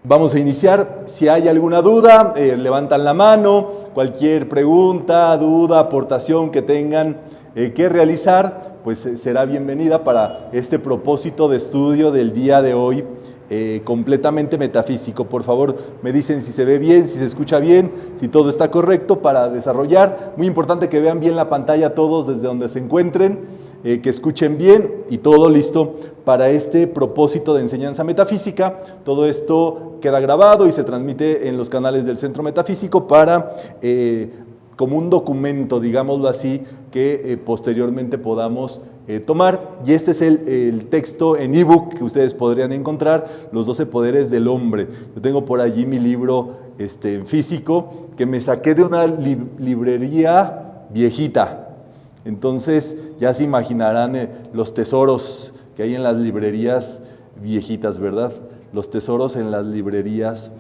Vamos a iniciar. Si hay alguna duda, levantan la mano. Cualquier pregunta, duda, aportación que tengan que realizar, pues será bienvenida para este propósito de estudio del día de hoy, completamente metafísico. Por favor, me dicen si se ve bien, si se escucha bien, si todo está correcto para desarrollar. Muy importante que vean bien la pantalla todos desde donde se encuentren. Que escuchen bien y todo listo para este propósito de enseñanza metafísica. Todo esto queda grabado y se transmite en los canales del Centro Metafísico para, como un documento, digámoslo así, que posteriormente podamos tomar. Y este es el texto en ebook que ustedes podrían encontrar, Los 12 Poderes del Hombre. Yo tengo por allí mi libro físico que me saqué de una librería viejita. Entonces ya se imaginarán los tesoros que hay en las librerías viejitas, ¿verdad? Los tesoros en las librerías,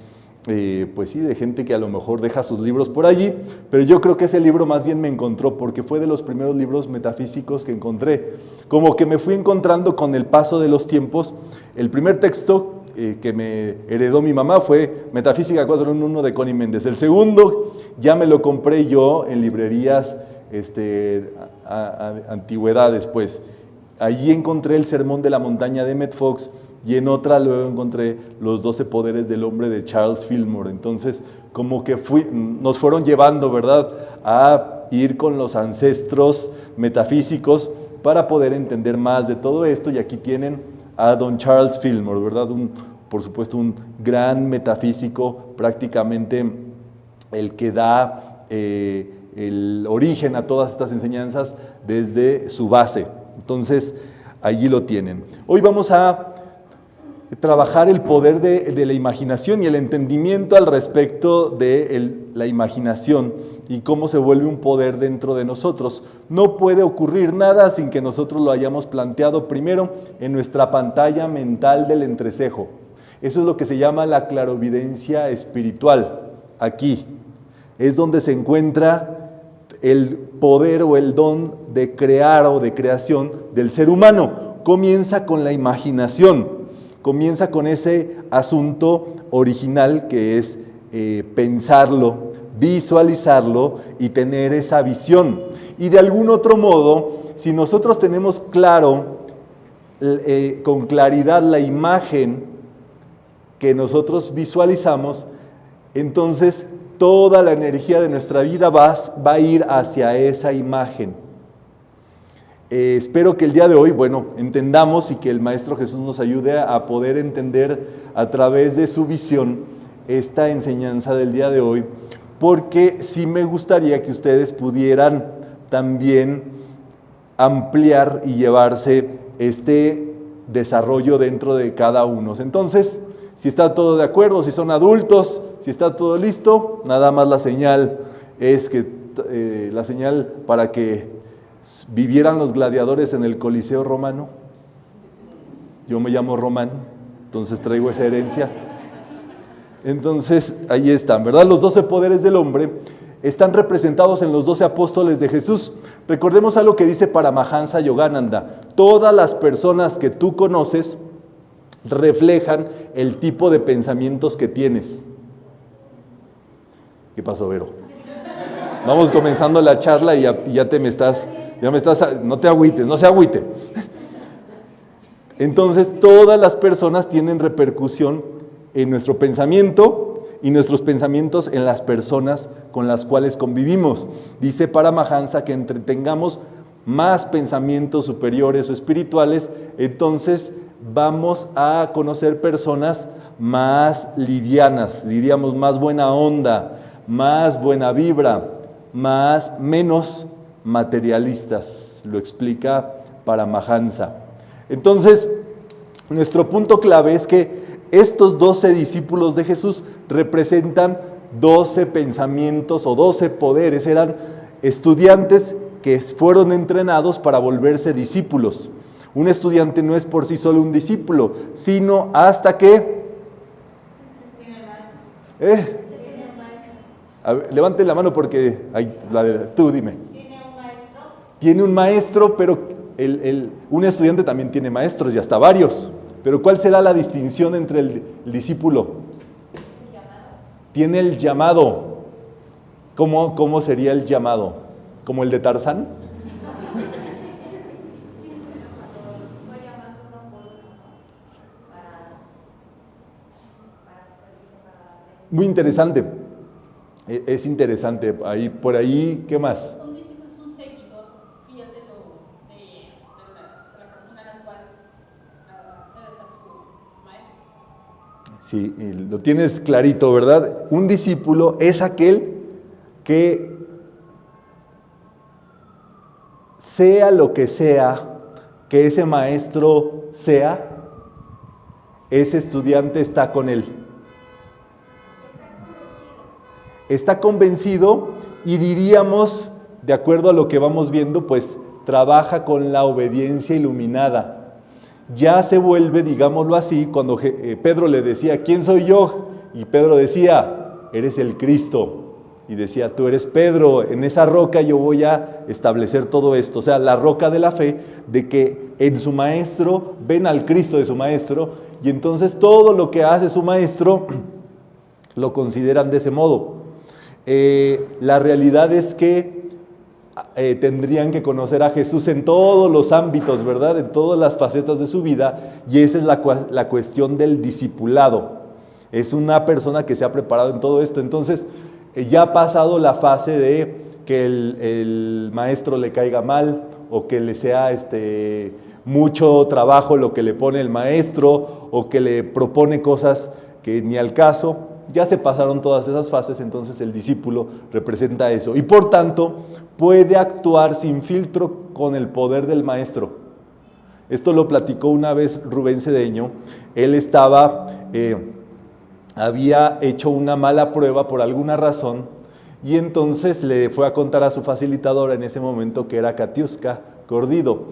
pues sí, de gente que a lo mejor deja sus libros por allí, pero yo creo que ese libro más bien me encontró, porque fue de los primeros libros metafísicos que encontré. Como que me fui encontrando con el paso de los tiempos. El primer texto que me heredó mi mamá fue Metafísica 4.1 de Connie Méndez. El segundo ya me lo compré yo en librerías antigüedades, pues. Allí encontré el Sermón de la Montaña de Emmett Fox y en otra luego encontré Los 12 Poderes del Hombre de Charles Fillmore. Entonces, como que nos fueron llevando, ¿verdad?, a ir con los ancestros metafísicos para poder entender más de todo esto. Y aquí tienen a don Charles Fillmore, ¿verdad? Por supuesto, un gran metafísico, prácticamente el que da el origen a todas estas enseñanzas desde su base. Entonces, allí lo tienen. Hoy vamos a trabajar el poder de la imaginación y el entendimiento al respecto de la imaginación y cómo se vuelve un poder dentro de nosotros. No puede ocurrir nada sin que nosotros lo hayamos planteado primero en nuestra pantalla mental del entrecejo. Eso es lo que se llama la clarovidencia espiritual. Aquí es donde se encuentra el poder o el don de crear o de creación del ser humano. Comienza con la imaginación, comienza con ese asunto original que es pensarlo, visualizarlo y tener esa visión. Y de algún otro modo, si nosotros tenemos claro, con claridad la imagen que nosotros visualizamos, entonces toda la energía de nuestra vida va a ir hacia esa imagen. Espero que el día de hoy, entendamos y que el Maestro Jesús nos ayude a poder entender a través de su visión esta enseñanza del día de hoy, porque sí me gustaría que ustedes pudieran también ampliar y llevarse este desarrollo dentro de cada uno. Entonces, si está todo de acuerdo, si son adultos, si está todo listo, nada más la señal es que la señal para que vivieran los gladiadores en el Coliseo romano. Yo me llamo Román, entonces traigo esa herencia. Entonces, ahí están, ¿verdad? Los 12 poderes del hombre están representados en los 12 apóstoles de Jesús. Recordemos algo que dice Paramahansa Yogananda: todas las personas que tú conoces reflejan el tipo de pensamientos que tienes. ¿Qué pasó, Vero? Vamos comenzando la charla y no te agüites, no se agüite. Entonces, todas las personas tienen repercusión en nuestro pensamiento y nuestros pensamientos en las personas con las cuales convivimos. Dice Paramahansa que entre tengamos más pensamientos superiores o espirituales, entonces vamos a conocer personas más livianas, diríamos más buena onda, más buena vibra, menos materialistas, lo explica Paramahansa. Entonces, nuestro punto clave es que estos 12 discípulos de Jesús representan 12 pensamientos o 12 poderes, eran estudiantes que fueron entrenados para volverse discípulos. Un estudiante no es por sí solo un discípulo, sino hasta que... A ver, levanten la mano porque... tú dime. Tiene un maestro, pero un estudiante también tiene maestros y hasta varios. Pero ¿cuál será la distinción entre el discípulo? tiene el llamado. ¿Cómo sería el llamado? ¿Como el de Tarzán? Muy interesante. Es interesante. Por ahí, ¿qué más? Un discípulo es un seguidor fiel de la persona a la cual accede a ser su maestro. Sí, y lo tienes clarito, ¿verdad? Un discípulo es aquel que sea lo que sea, que ese maestro sea, ese estudiante está con él. Está convencido y diríamos, de acuerdo a lo que vamos viendo, pues trabaja con la obediencia iluminada. Ya se vuelve, digámoslo así, cuando Pedro le decía, ¿quién soy yo? Y Pedro decía, eres el Cristo. Y decía, tú eres Pedro, en esa roca yo voy a establecer todo esto. O sea, la roca de la fe, de que en su maestro ven al Cristo de su maestro, y entonces todo lo que hace su maestro lo consideran de ese modo. La realidad es que tendrían que conocer a Jesús en todos los ámbitos, ¿verdad? En todas las facetas de su vida, y esa es la cuestión del discipulado. Es una persona que se ha preparado en todo esto. Entonces, ya ha pasado la fase de que el maestro le caiga mal o que le sea mucho trabajo lo que le pone el maestro o que le propone cosas que ni al caso. Ya se pasaron todas esas fases, entonces el discípulo representa eso. Y por tanto, puede actuar sin filtro con el poder del maestro. Esto lo platicó una vez Rubén Cedeño. Él había hecho una mala prueba por alguna razón y entonces le fue a contar a su facilitadora en ese momento, que era Katiuska Cordido.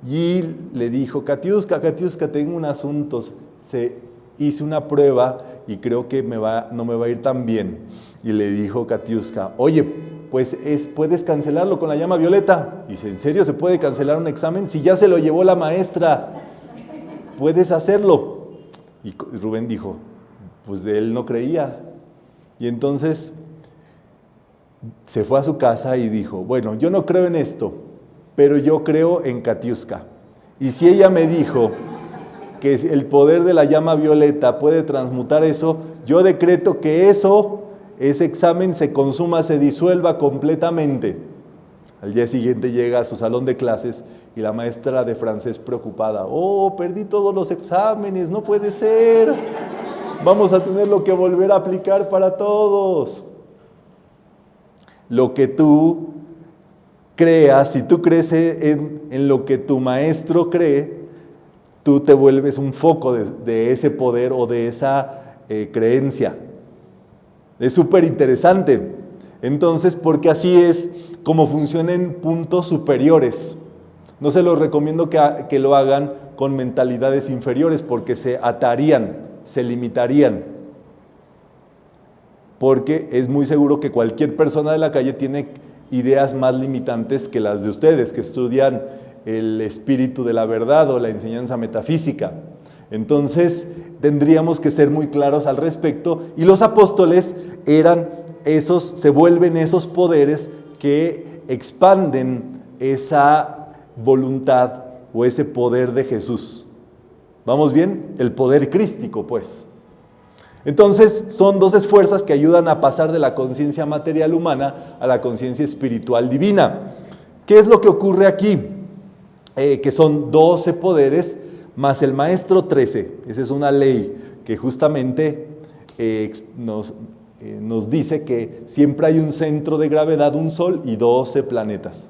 Y le dijo, Katiuska, tengo un asunto. Hice una prueba y creo que no me va a ir tan bien. Y le dijo Katiuska, oye, pues puedes cancelarlo con la llama violeta. Y dice, ¿en serio se puede cancelar un examen? Si ya se lo llevó la maestra, puedes hacerlo. Y Rubén dijo, pues de él no creía. Y entonces se fue a su casa y dijo, bueno, yo no creo en esto, pero yo creo en Katiuska. Y si ella me dijo que el poder de la llama violeta puede transmutar eso, yo decreto que ese examen se consuma, se disuelva completamente. Al día siguiente llega a su salón de clases y la maestra de francés preocupada, perdí todos los exámenes, no puede ser, vamos a tenerlo que volver a aplicar para todos. Lo que tú creas, si tú crees en lo que tu maestro cree, tú te vuelves un foco de ese poder o de esa creencia. Es súper interesante. Entonces, porque así es como funcionan en puntos superiores. No se los recomiendo que lo hagan con mentalidades inferiores, porque se atarían, se limitarían. Porque es muy seguro que cualquier persona de la calle tiene ideas más limitantes que las de ustedes, que estudian el espíritu de la verdad o la enseñanza metafísica. Entonces, tendríamos que ser muy claros al respecto, y los apóstoles se vuelven esos poderes que expanden esa voluntad o ese poder de Jesús. ¿Vamos bien? El poder crístico, pues. Entonces, son dos fuerzas que ayudan a pasar de la conciencia material humana a la conciencia espiritual divina. ¿Qué es lo que ocurre aquí? Que son 12 poderes más el maestro 13. Esa es una ley que justamente nos dice que siempre hay un centro de gravedad, un sol y 12 planetas.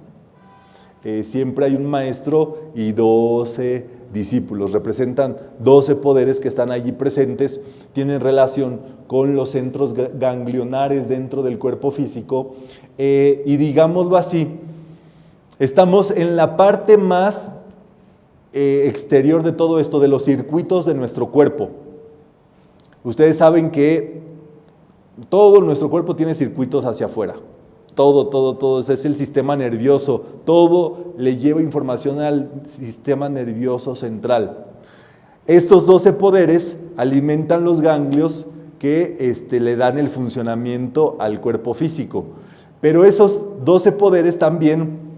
Siempre hay un maestro y 12 discípulos. Representan 12 poderes que están allí presentes, tienen relación con los centros ganglionares dentro del cuerpo físico, y digámoslo así, estamos en la parte más exterior de todo esto, de los circuitos de nuestro cuerpo. Ustedes saben que todo nuestro cuerpo tiene circuitos hacia afuera. Todo, es el sistema nervioso, todo le lleva información al sistema nervioso central. Estos 12 poderes alimentan los ganglios que le dan el funcionamiento al cuerpo físico. Pero esos 12 poderes también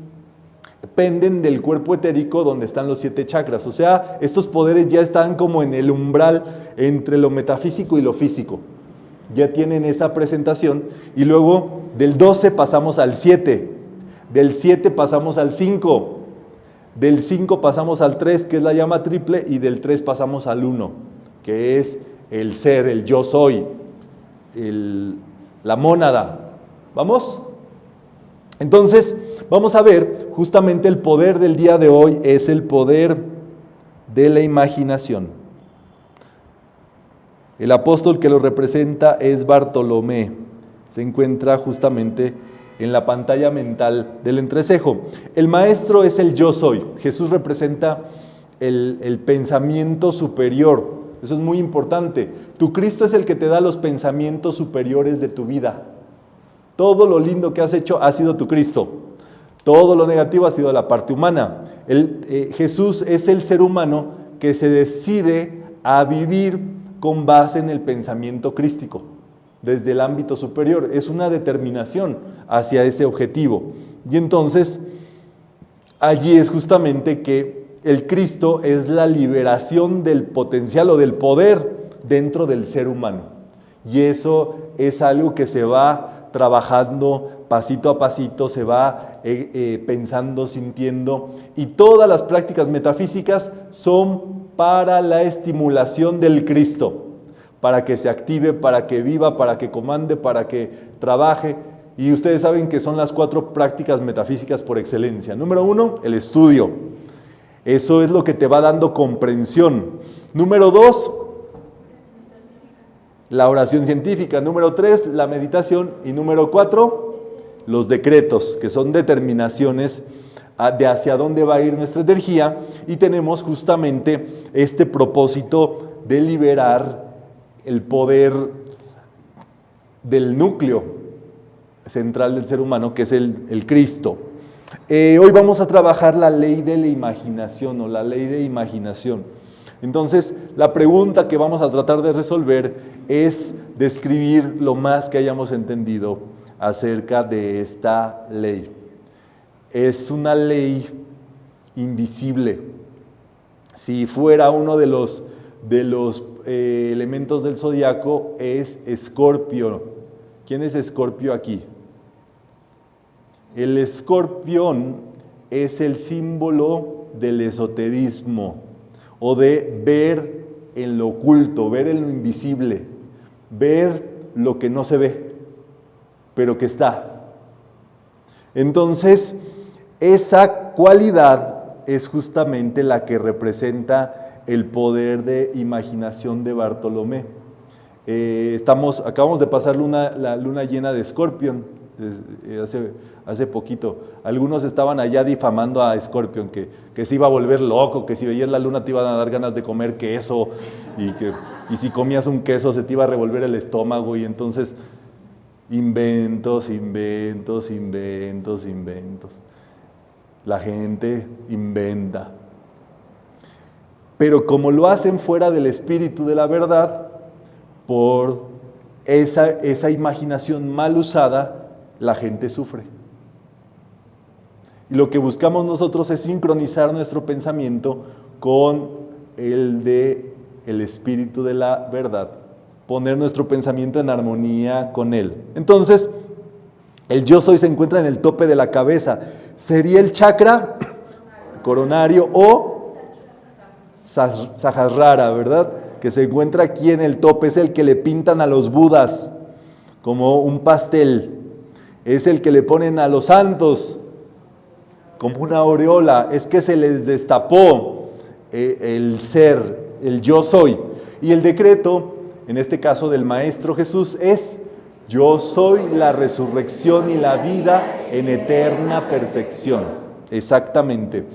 penden del cuerpo etérico donde están los 7 chakras. O sea, estos poderes ya están como en el umbral entre lo metafísico y lo físico. Ya tienen esa presentación. Y luego del 12 pasamos al 7. Del 7 pasamos al 5. Del 5 pasamos al 3, que es la llama triple. Y del 3 pasamos al 1, que es el ser, el yo soy, la mónada. ¿Vamos? Entonces, vamos a ver, justamente el poder del día de hoy es el poder de la imaginación. El apóstol que lo representa es Bartolomé. Se encuentra justamente en la pantalla mental del entrecejo. El maestro es el yo soy. Jesús representa el pensamiento superior. Eso es muy importante. Tu Cristo es el que te da los pensamientos superiores de tu vida. Todo lo lindo que has hecho ha sido tu Cristo. Todo lo negativo ha sido la parte humana. Jesús es el ser humano que se decide a vivir con base en el pensamiento crístico, desde el ámbito superior. Es una determinación hacia ese objetivo. Y entonces, allí es justamente que el Cristo es la liberación del potencial o del poder dentro del ser humano. Y eso es algo que se va trabajando pasito a pasito, se va pensando, sintiendo, y todas las prácticas metafísicas son para la estimulación del Cristo, para que se active, para que viva, para que comande, para que trabaje. Y ustedes saben que son las 4 prácticas metafísicas por excelencia. Número 1, el estudio. Eso es lo que te va dando comprensión. Número 2, la oración científica. Número 3, la meditación. Y número 4, los decretos, que son determinaciones de hacia dónde va a ir nuestra energía. Y tenemos justamente este propósito de liberar el poder del núcleo central del ser humano, que es el Cristo. Hoy vamos a trabajar la ley de la imaginación o la ley de imaginación. Entonces, la pregunta que vamos a tratar de resolver es describir lo más que hayamos entendido acerca de esta ley. Es una ley invisible. Si fuera uno de los elementos del zodiaco, es Escorpio. ¿Quién es Escorpio aquí? El escorpión es el símbolo del esoterismo o de ver en lo oculto, ver en lo invisible, ver lo que no se ve, pero que está. Entonces, esa cualidad es justamente la que representa el poder de imaginación de Bartolomé. Acabamos de pasar la luna llena de Escorpión, hace poquito. Algunos estaban allá difamando a Escorpión, que se iba a volver loco, que si veías la luna te iban a dar ganas de comer queso, y si comías un queso se te iba a revolver el estómago, y entonces inventos. La gente inventa. Pero como lo hacen fuera del espíritu de la verdad, por esa imaginación mal usada, la gente sufre. Y lo que buscamos nosotros es sincronizar nuestro pensamiento con el espíritu de la verdad, poner nuestro pensamiento en armonía con él. Entonces, el yo soy se encuentra en el tope de la cabeza. Sería el chakra coronario o Sahasrara, ¿verdad? Que se encuentra aquí en el tope, es el que le pintan a los budas como un pastel. Es el que le ponen a los santos como una aureola. Es que se les destapó el ser, el yo soy. Y el decreto, en este caso del Maestro Jesús, es: yo soy la resurrección y la vida en eterna perfección. Exactamente.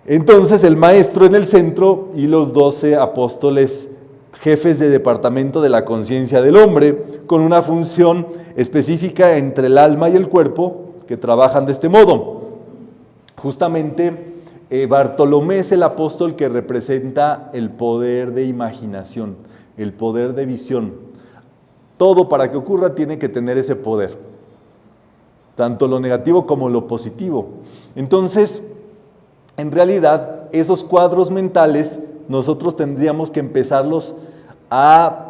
Entonces el Maestro en el centro y los 12 apóstoles, jefes de departamento de la conciencia del hombre, con una función específica entre el alma y el cuerpo, que trabajan de este modo. Justamente Bartolomé es el apóstol que representa el poder de imaginación, el poder de visión. Todo para que ocurra tiene que tener ese poder, tanto lo negativo como lo positivo. Entonces, en realidad, esos cuadros mentales nosotros tendríamos que empezarlos a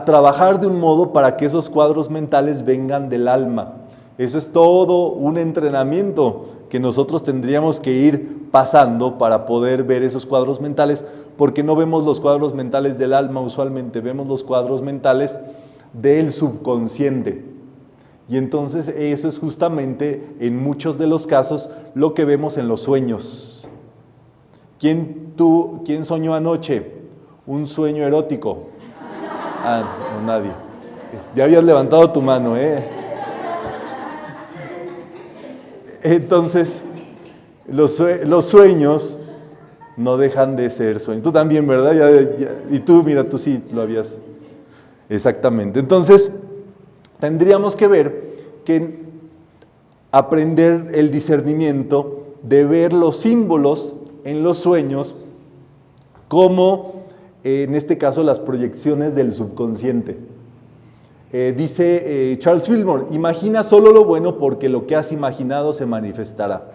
trabajar de un modo para que esos cuadros mentales vengan del alma. Eso es todo un entrenamiento que nosotros tendríamos que ir pasando para poder ver esos cuadros mentales, porque no vemos los cuadros mentales del alma usualmente, vemos los cuadros mentales del subconsciente. Y entonces eso es justamente en muchos de los casos lo que vemos en los sueños. ¿Quién soñó anoche un sueño erótico? No, nadie. Ya habías levantado tu mano, ¿eh? Entonces, los sueños no dejan de ser sueños. Tú también, ¿verdad? Y tú, mira, tú sí lo habías. Exactamente. Entonces, tendríamos que ver que aprender el discernimiento de ver los símbolos en los sueños como, en este caso, las proyecciones del subconsciente. Dice Charles Fillmore, imagina solo lo bueno porque lo que has imaginado se manifestará.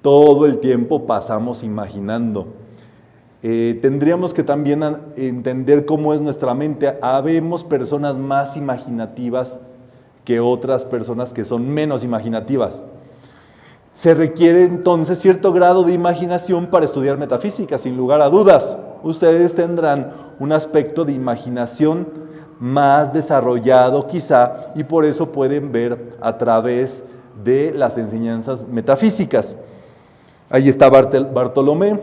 Todo el tiempo pasamos imaginando. Tendríamos que también entender cómo es nuestra mente. Habemos personas más imaginativas que otras personas que son menos imaginativas. Se requiere entonces cierto grado de imaginación para estudiar metafísica, sin lugar a dudas. Ustedes tendrán un aspecto de imaginación más desarrollado quizá, y por eso pueden ver a través de las enseñanzas metafísicas. Ahí está Bartolomé,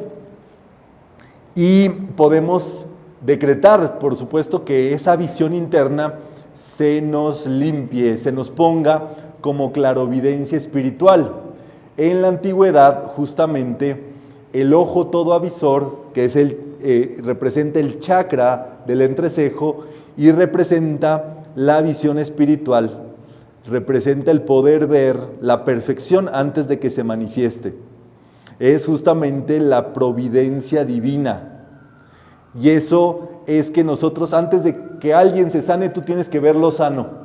y podemos decretar, por supuesto, que esa visión interna se nos limpie, se nos ponga como clarovidencia espiritual. En la antigüedad, justamente, el ojo todo avisor, que es representa el chakra del entrecejo y representa la visión espiritual, representa el poder ver la perfección antes de que se manifieste. Es justamente la providencia divina. Y eso es que nosotros, antes de que alguien se sane, tú tienes que verlo sano.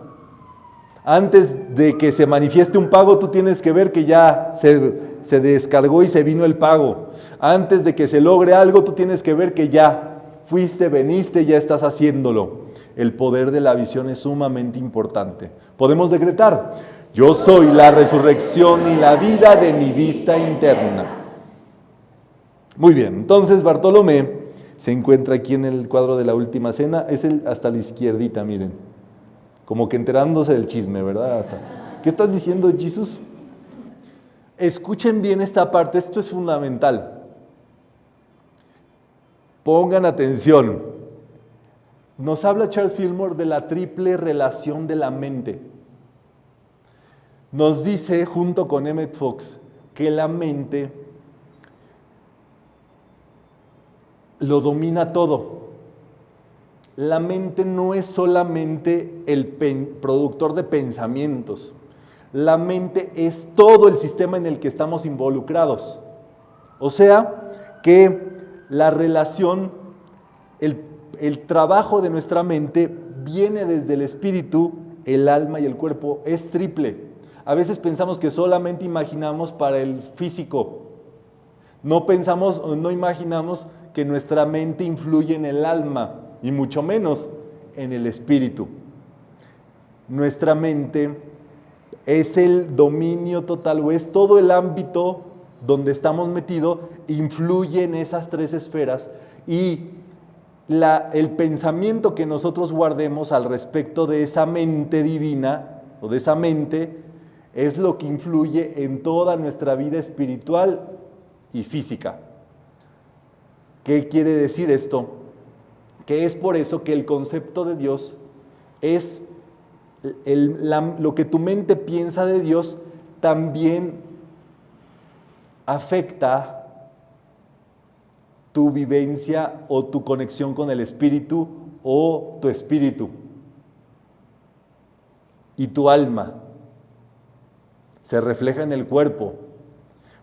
Antes de que se manifieste un pago, tú tienes que ver que ya se descargó y se vino el pago. Antes de que se logre algo, tú tienes que ver que ya fuiste, veniste, ya estás haciéndolo. El poder de la visión es sumamente importante. Podemos decretar: yo soy la resurrección y la vida de mi vista interna. Muy bien, entonces Bartolomé se encuentra aquí en el cuadro de la Última Cena, es hasta la izquierdita, miren, como que enterándose del chisme, ¿verdad? ¿Qué estás diciendo, Jesús? Escuchen bien esta parte, esto es fundamental. Pongan atención. Nos habla Charles Fillmore de la triple relación de la mente. Nos dice, junto con Emmett Fox, que la mente lo domina todo. La mente no es solamente el productor de pensamientos. La mente es todo el sistema en el que estamos involucrados. O sea, que la relación, el trabajo de nuestra mente viene desde el espíritu, el alma y el cuerpo. Es triple. A veces pensamos que solamente imaginamos para el físico. No pensamos o no imaginamos que nuestra mente influye en el alma y mucho menos en el espíritu. Nuestra mente es el dominio total, o es todo el ámbito donde estamos metidos, influye en esas tres esferas, y el pensamiento que nosotros guardemos al respecto de esa mente divina o de esa mente es lo que influye en toda nuestra vida espiritual y física. ¿Qué quiere decir esto? Que es por eso que el concepto de Dios es lo que tu mente piensa de Dios, también afecta tu vivencia o tu conexión con el espíritu o tu espíritu y tu alma. Se refleja en el cuerpo.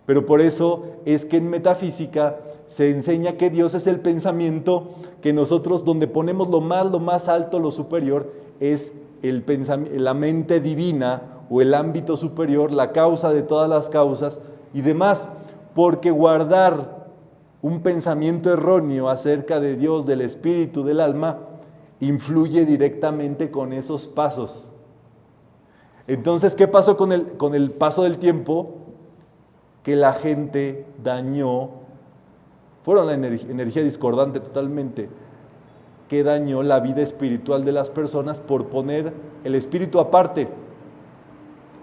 Pero por eso es que en metafísica se enseña que Dios es el pensamiento, que nosotros donde ponemos lo más alto, lo superior, es la mente divina o el ámbito superior, la causa de todas las causas y demás, porque guardar un pensamiento erróneo acerca de Dios, del espíritu, del alma, influye directamente con esos pasos. Entonces, ¿qué pasó con el paso del tiempo? Que la gente dañó, fueron la energía discordante totalmente, que dañó la vida espiritual de las personas por poner el espíritu aparte,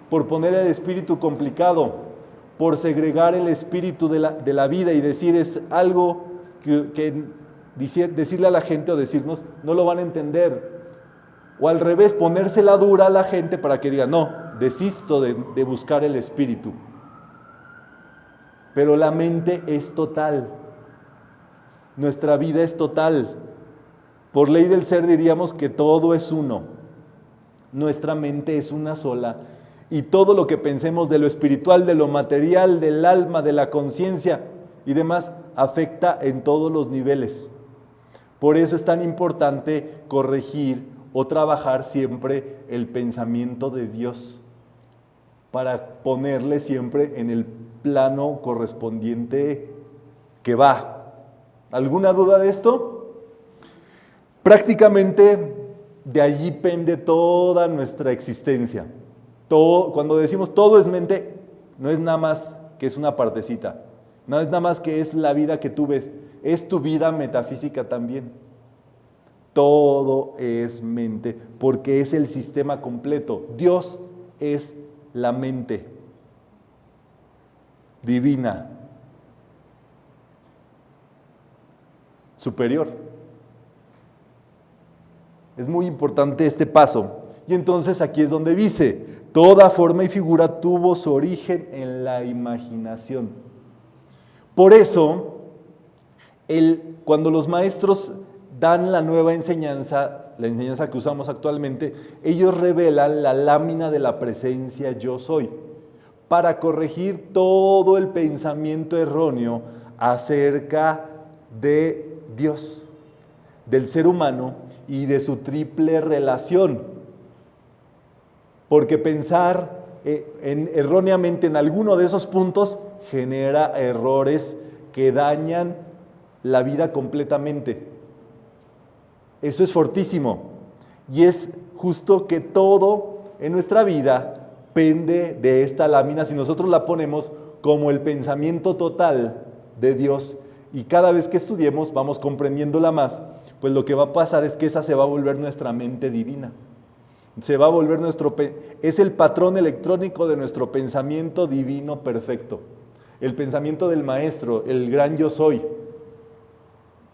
por poner el espíritu complicado, por segregar el espíritu de la vida y decir es algo que decirle a la gente o decirnos no lo van a entender. O al revés, ponérsela dura a la gente para que diga no, desisto de buscar el espíritu. Pero la mente es total. Nuestra vida es total. Por ley del ser diríamos que todo es uno. Nuestra mente es una sola. Y todo lo que pensemos de lo espiritual, de lo material, del alma, de la conciencia y demás, afecta en todos los niveles. Por eso es tan importante corregir o trabajar siempre el pensamiento de Dios, para ponerle siempre en el plano correspondiente que va. ¿Alguna duda de esto? Prácticamente de allí pende toda nuestra existencia. Cuando decimos todo es mente, no es nada más que es una partecita, no es nada más que es la vida que tú ves, es tu vida metafísica también. Todo es mente, porque es el sistema completo. Dios es la mente divina, superior. Es muy importante este paso. Y entonces aquí es donde dice, toda forma y figura tuvo su origen en la imaginación. Por eso, cuando los maestros dan la nueva enseñanza, la enseñanza que usamos actualmente, ellos revelan la lámina de la presencia yo soy, para corregir todo el pensamiento erróneo acerca de Dios, del ser humano y de su triple relación. Porque pensar erróneamente en alguno de esos puntos genera errores que dañan la vida completamente. Eso es fortísimo. Y es justo que todo en nuestra vida pende de esta lámina si nosotros la ponemos como el pensamiento total de Dios. Y cada vez que estudiemos vamos comprendiéndola más, pues lo que va a pasar es que esa se va a volver nuestra mente divina. Se va a volver es el patrón electrónico de nuestro pensamiento divino perfecto. El pensamiento del maestro, el gran yo soy,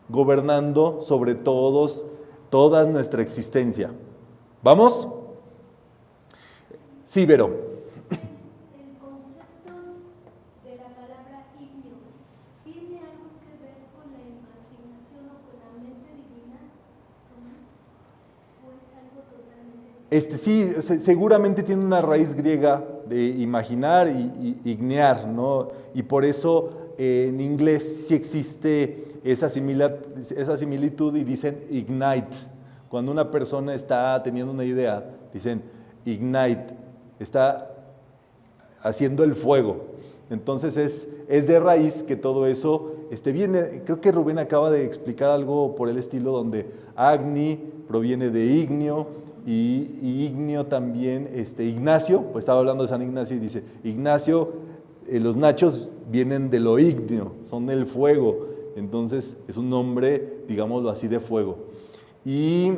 gobernando sobre toda nuestra existencia. ¿Vamos? Sí, Vero. El concepto de la palabra ignio, ¿tiene algo que ver con la imaginación o con la mente divina? ¿O es algo totalmente diferente? Sí, seguramente tiene una raíz griega de imaginar y ignear, ¿no? Y por eso en inglés sí existe esa similitud y dicen ignite. Cuando una persona está teniendo una idea, dicen ignite, está haciendo el fuego. Entonces es de raíz que todo eso viene. Creo que Rubén acaba de explicar algo por el estilo donde Agni proviene de ignio y ignio también, Ignacio, pues estaba hablando de San Ignacio y dice, Ignacio, los nachos vienen de lo ignio, son del fuego, entonces es un nombre, digámoslo así, de fuego. Y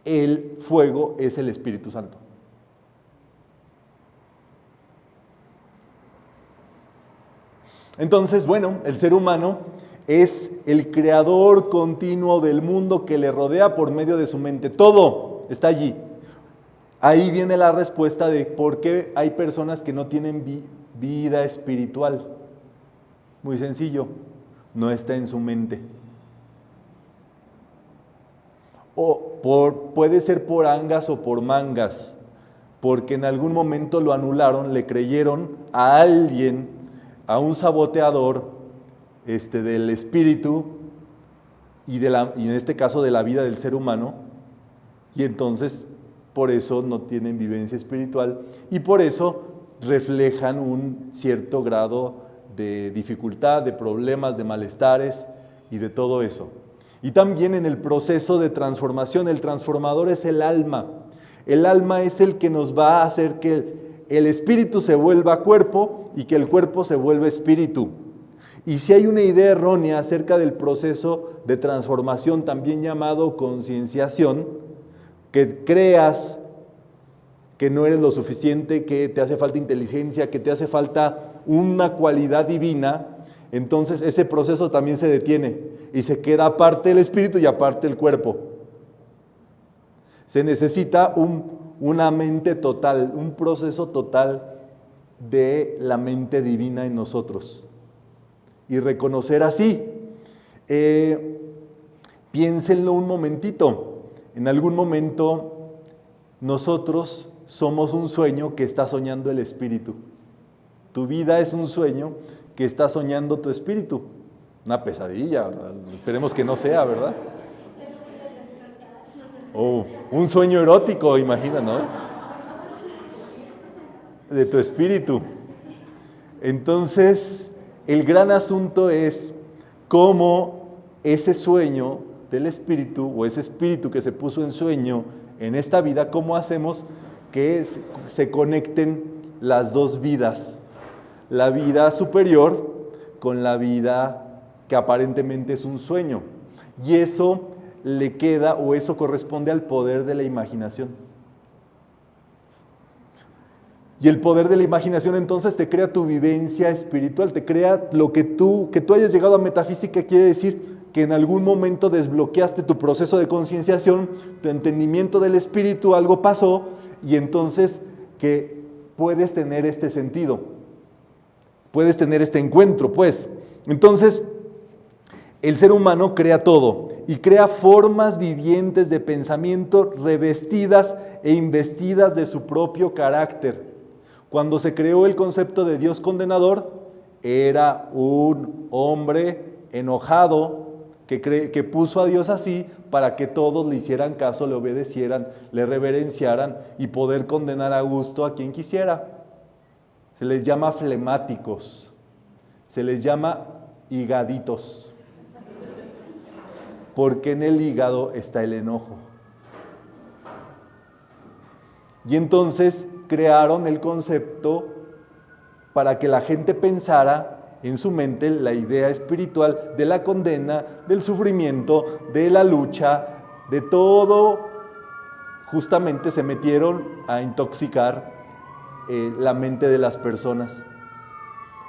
el fuego es el Espíritu Santo. Entonces, bueno, el ser humano es el creador continuo del mundo que le rodea por medio de su mente. Todo está allí. Ahí viene la respuesta de por qué hay personas que no tienen vida espiritual. Muy sencillo, no está en su mente. O puede ser por angas o por mangas, porque en algún momento lo anularon, le creyeron a alguien, a un saboteador del espíritu y en este caso de la vida del ser humano, y entonces por eso no tienen vivencia espiritual y por eso reflejan un cierto grado de dificultad, de problemas, de malestares y de todo eso. Y también en el proceso de transformación, el transformador es el alma. El alma es el que nos va a hacer que el espíritu se vuelva cuerpo y que el cuerpo se vuelva espíritu. Y si hay una idea errónea acerca del proceso de transformación, también llamado concienciación, que creas que no eres lo suficiente, que te hace falta inteligencia, que te hace falta una cualidad divina, entonces ese proceso también se detiene y se queda aparte el espíritu y aparte el cuerpo. Se necesita una mente total, un proceso total de la mente divina en nosotros. Y reconocer así, piénsenlo un momentito, en algún momento nosotros somos un sueño que está soñando el espíritu. Tu vida es un sueño que está soñando tu espíritu. Una pesadilla, ¿verdad? Esperemos que no sea, ¿verdad? O un sueño erótico, imagina, ¿no? De tu espíritu. Entonces, el gran asunto es cómo ese sueño del espíritu, o ese espíritu que se puso en sueño en esta vida, cómo hacemos que se conecten las dos vidas, la vida superior con la vida que aparentemente es un sueño. Y eso le queda, o eso corresponde al poder de la imaginación. Y el poder de la imaginación entonces te crea tu vivencia espiritual, te crea lo que tú hayas llegado a metafísica, quiere decir que en algún momento desbloqueaste tu proceso de concienciación, tu entendimiento del espíritu, algo pasó, y entonces que puedes tener este sentido, puedes tener este encuentro, pues. Entonces, el ser humano crea todo, y crea formas vivientes de pensamiento revestidas e investidas de su propio carácter. Cuando se creó el concepto de Dios condenador, era un hombre enojado que puso a Dios así para que todos le hicieran caso, le obedecieran, le reverenciaran y poder condenar a gusto a quien quisiera. Se les llama flemáticos, se les llama higaditos, porque en el hígado está el enojo. Y entonces crearon el concepto para que la gente pensara en su mente la idea espiritual de la condena, del sufrimiento, de la lucha, de todo. Justamente se metieron a intoxicar la mente de las personas.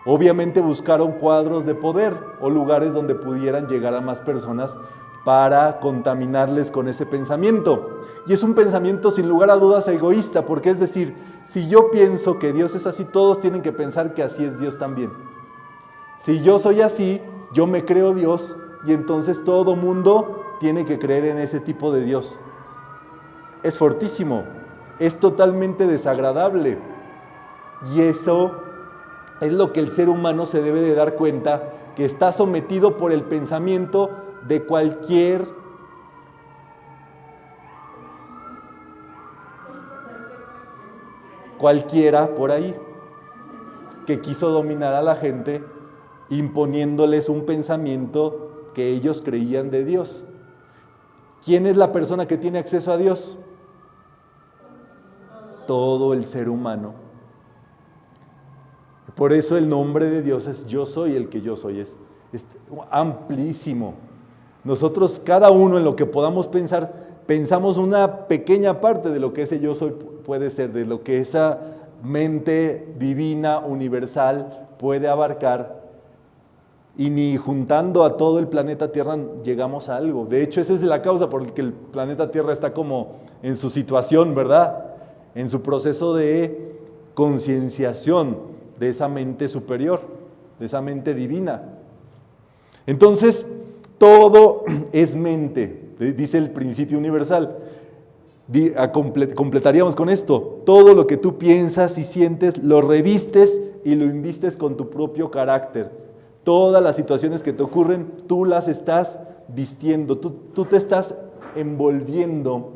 Obviamente buscaron cuadros de poder o lugares donde pudieran llegar a más personas para contaminarles con ese pensamiento. Y es un pensamiento sin lugar a dudas egoísta, porque es decir, si yo pienso que Dios es así, todos tienen que pensar que así es Dios también. Si yo soy así, yo me creo Dios, y entonces todo mundo tiene que creer en ese tipo de Dios. Es fortísimo, es totalmente desagradable, y eso es lo que el ser humano se debe de dar cuenta, que está sometido por el pensamiento de cualquiera por ahí, que quiso dominar a la gente imponiéndoles un pensamiento que ellos creían de Dios. ¿Quién es la persona que tiene acceso a Dios? Todo el ser humano. Por eso el nombre de Dios es Yo Soy el que yo soy, es amplísimo. Nosotros, cada uno en lo que podamos pensar, pensamos una pequeña parte de lo que ese Yo Soy puede ser, de lo que esa mente divina, universal, puede abarcar, y ni juntando a todo el planeta Tierra llegamos a algo. De hecho, esa es la causa por la que el planeta Tierra está como en su situación, ¿verdad? En su proceso de concienciación de esa mente superior, de esa mente divina. Entonces, todo es mente, dice el principio universal. Completaríamos con esto: todo lo que tú piensas y sientes lo revistes y lo invistes con tu propio carácter. Todas las situaciones que te ocurren, tú las estás vistiendo, tú te estás envolviendo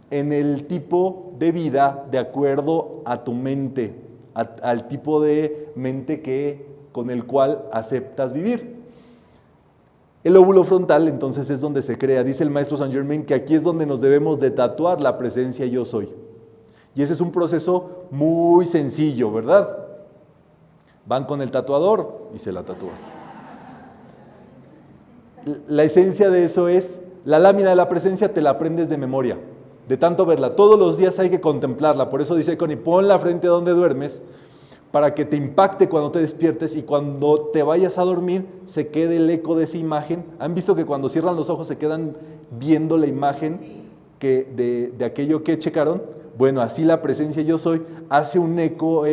en el tipo de vida de acuerdo a tu mente, al tipo de mente con el cual aceptas vivir. El óvulo frontal entonces es donde se crea. Dice el maestro Saint Germain que aquí es donde nos debemos de tatuar la presencia yo soy. Y ese es un proceso muy sencillo, ¿verdad? Van con el tatuador y se la tatúan. La esencia de eso es, la lámina de la presencia te la aprendes de memoria, de tanto verla. Todos los días hay que contemplarla. Por eso dice Connie, ponla frente a donde duermes, para que te impacte cuando te despiertes y cuando te vayas a dormir se quede el eco de esa imagen. ¿Han visto que cuando cierran los ojos se quedan viendo la imagen de aquello que checaron? Bueno, así la presencia yo soy hace un eco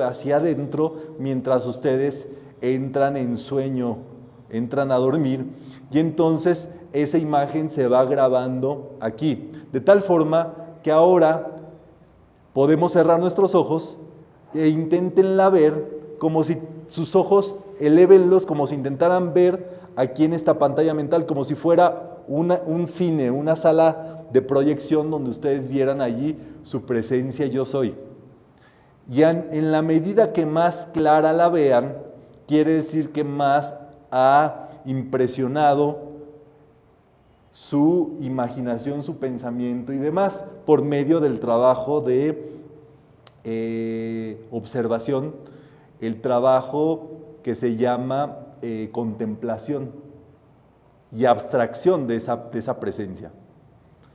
hacia adentro mientras ustedes entran en sueño, entran a dormir, y entonces esa imagen se va grabando aquí, de tal forma que ahora podemos cerrar nuestros ojos e inténtenla ver como si sus ojos, elévenlos como si intentaran ver aquí en esta pantalla mental, como si fuera un cine, una sala de proyección donde ustedes vieran allí su presencia yo soy. Y en la medida que más clara la vean, quiere decir que más ha impresionado su imaginación, su pensamiento y demás, por medio del trabajo de observación, el trabajo que se llama contemplación y abstracción de esa presencia.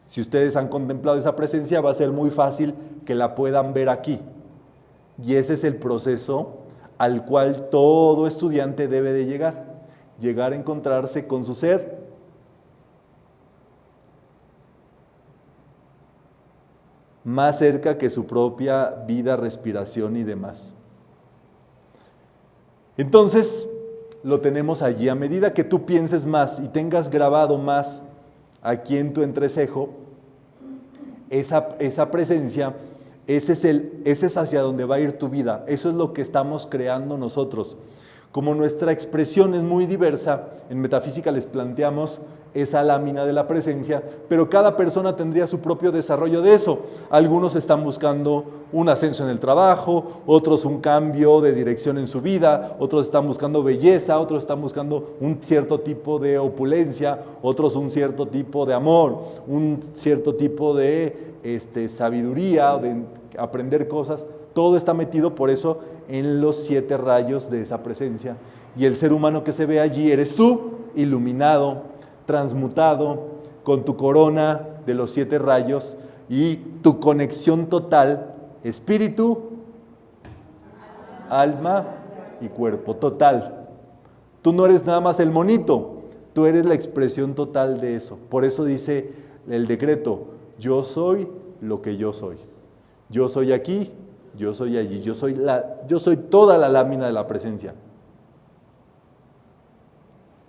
Si ustedes han contemplado esa presencia, va a ser muy fácil que la puedan ver aquí. Y ese es el proceso al cual todo estudiante debe de llegar a encontrarse con su ser más cerca que su propia vida, respiración y demás. Entonces, lo tenemos allí. A medida que tú pienses más y tengas grabado más aquí en tu entrecejo, esa presencia, ese es hacia donde va a ir tu vida. Eso es lo que estamos creando nosotros. Como nuestra expresión es muy diversa, en metafísica les planteamos esa lámina de la presencia, pero cada persona tendría su propio desarrollo de eso. Algunos están buscando un ascenso en el trabajo, otros un cambio de dirección en su vida, otros están buscando belleza, otros están buscando un cierto tipo de opulencia, otros un cierto tipo de amor, un cierto tipo de sabiduría, de aprender cosas. Todo está metido por eso en los 7 rayos de esa presencia. Y el ser humano que se ve allí eres tú, iluminado, transmutado, con tu corona de los 7 rayos y tu conexión total, espíritu, alma y cuerpo, total. Tú no eres nada más el monito, tú eres la expresión total de eso. Por eso dice el decreto, yo soy lo que yo soy. Yo soy aquí, yo soy allí, yo soy toda la lámina de la presencia.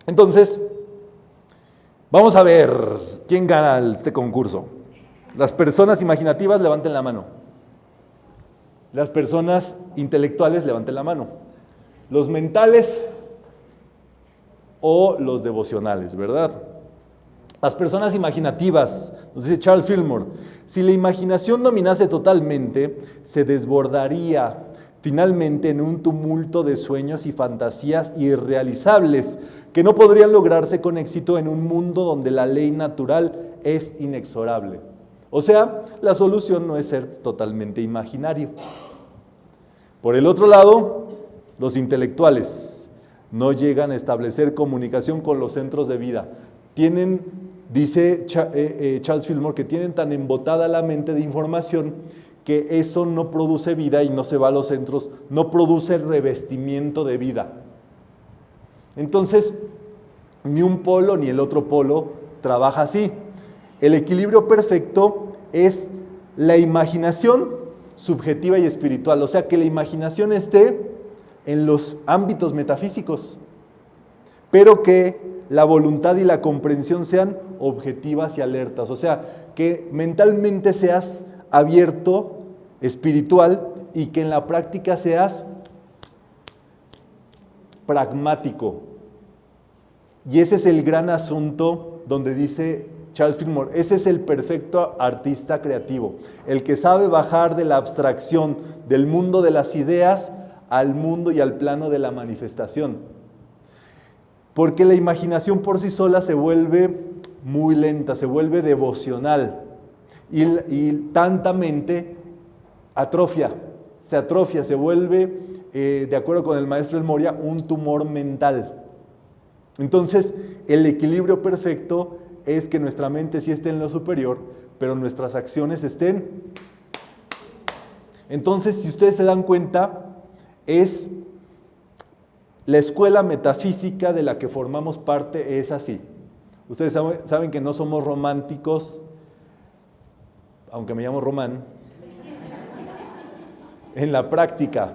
Entonces, vamos a ver quién gana este concurso. Las personas imaginativas, levanten la mano. Las personas intelectuales, levanten la mano. Los mentales o los devocionales, ¿verdad? Las personas imaginativas, nos dice Charles Fillmore, si la imaginación dominase totalmente, se desbordaría finalmente en un tumulto de sueños y fantasías irrealizables que no podrían lograrse con éxito en un mundo donde la ley natural es inexorable. O sea, la solución no es ser totalmente imaginario. Por el otro lado, los intelectuales no llegan a establecer comunicación con los centros de vida. Dice Charles Fillmore, que tienen tan embotada la mente de información que eso no produce vida y no se va a los centros, no produce revestimiento de vida. Entonces, ni un polo ni el otro polo trabaja así. El equilibrio perfecto es la imaginación subjetiva y espiritual, o sea, que la imaginación esté en los ámbitos metafísicos, pero que la voluntad y la comprensión sean objetivas y alertas. O sea, que mentalmente seas abierto, espiritual, y que en la práctica seas pragmático. Y ese es el gran asunto donde dice Charles Fillmore, ese es el perfecto artista creativo, el que sabe bajar de la abstracción del mundo de las ideas al mundo y al plano de la manifestación. Porque la imaginación por sí sola se vuelve muy lenta, se vuelve devocional y tanta mente se atrofia, se vuelve, de acuerdo con el maestro El Moria, un tumor mental. Entonces, el equilibrio perfecto es que nuestra mente sí esté en lo superior, pero nuestras acciones estén. Entonces, si ustedes se dan cuenta, es la escuela metafísica de la que formamos parte es así. Ustedes saben que no somos románticos, aunque me llamo Román, en la práctica.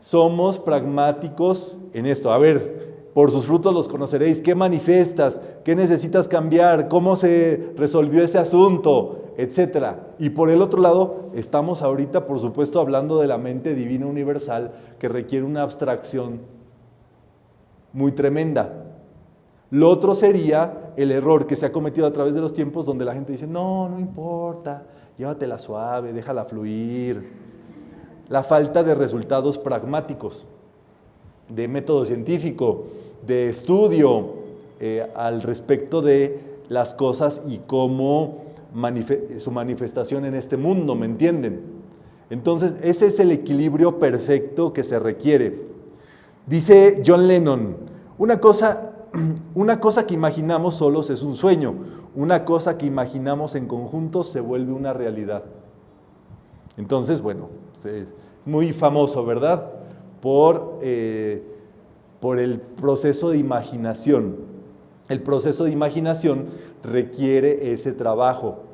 Somos pragmáticos en esto. A ver, por sus frutos los conoceréis. ¿Qué manifiestas? ¿Qué necesitas cambiar? ¿Cómo se resolvió ese asunto? Etcétera. Y por el otro lado, estamos ahorita, por supuesto, hablando de la mente divina universal que requiere una abstracción muy tremenda. Lo otro sería el error que se ha cometido a través de los tiempos donde la gente dice, no, no importa, llévatela suave, déjala fluir. La falta de resultados pragmáticos, de método científico, de estudio al respecto de las cosas y cómo su manifestación en este mundo, ¿me entienden? Entonces, ese es el equilibrio perfecto que se requiere. Dice John Lennon, una cosa que imaginamos solos es un sueño, una cosa que imaginamos en conjunto se vuelve una realidad. Entonces, bueno, es muy famoso, ¿verdad? Por el proceso de imaginación. El proceso de imaginación requiere ese trabajo.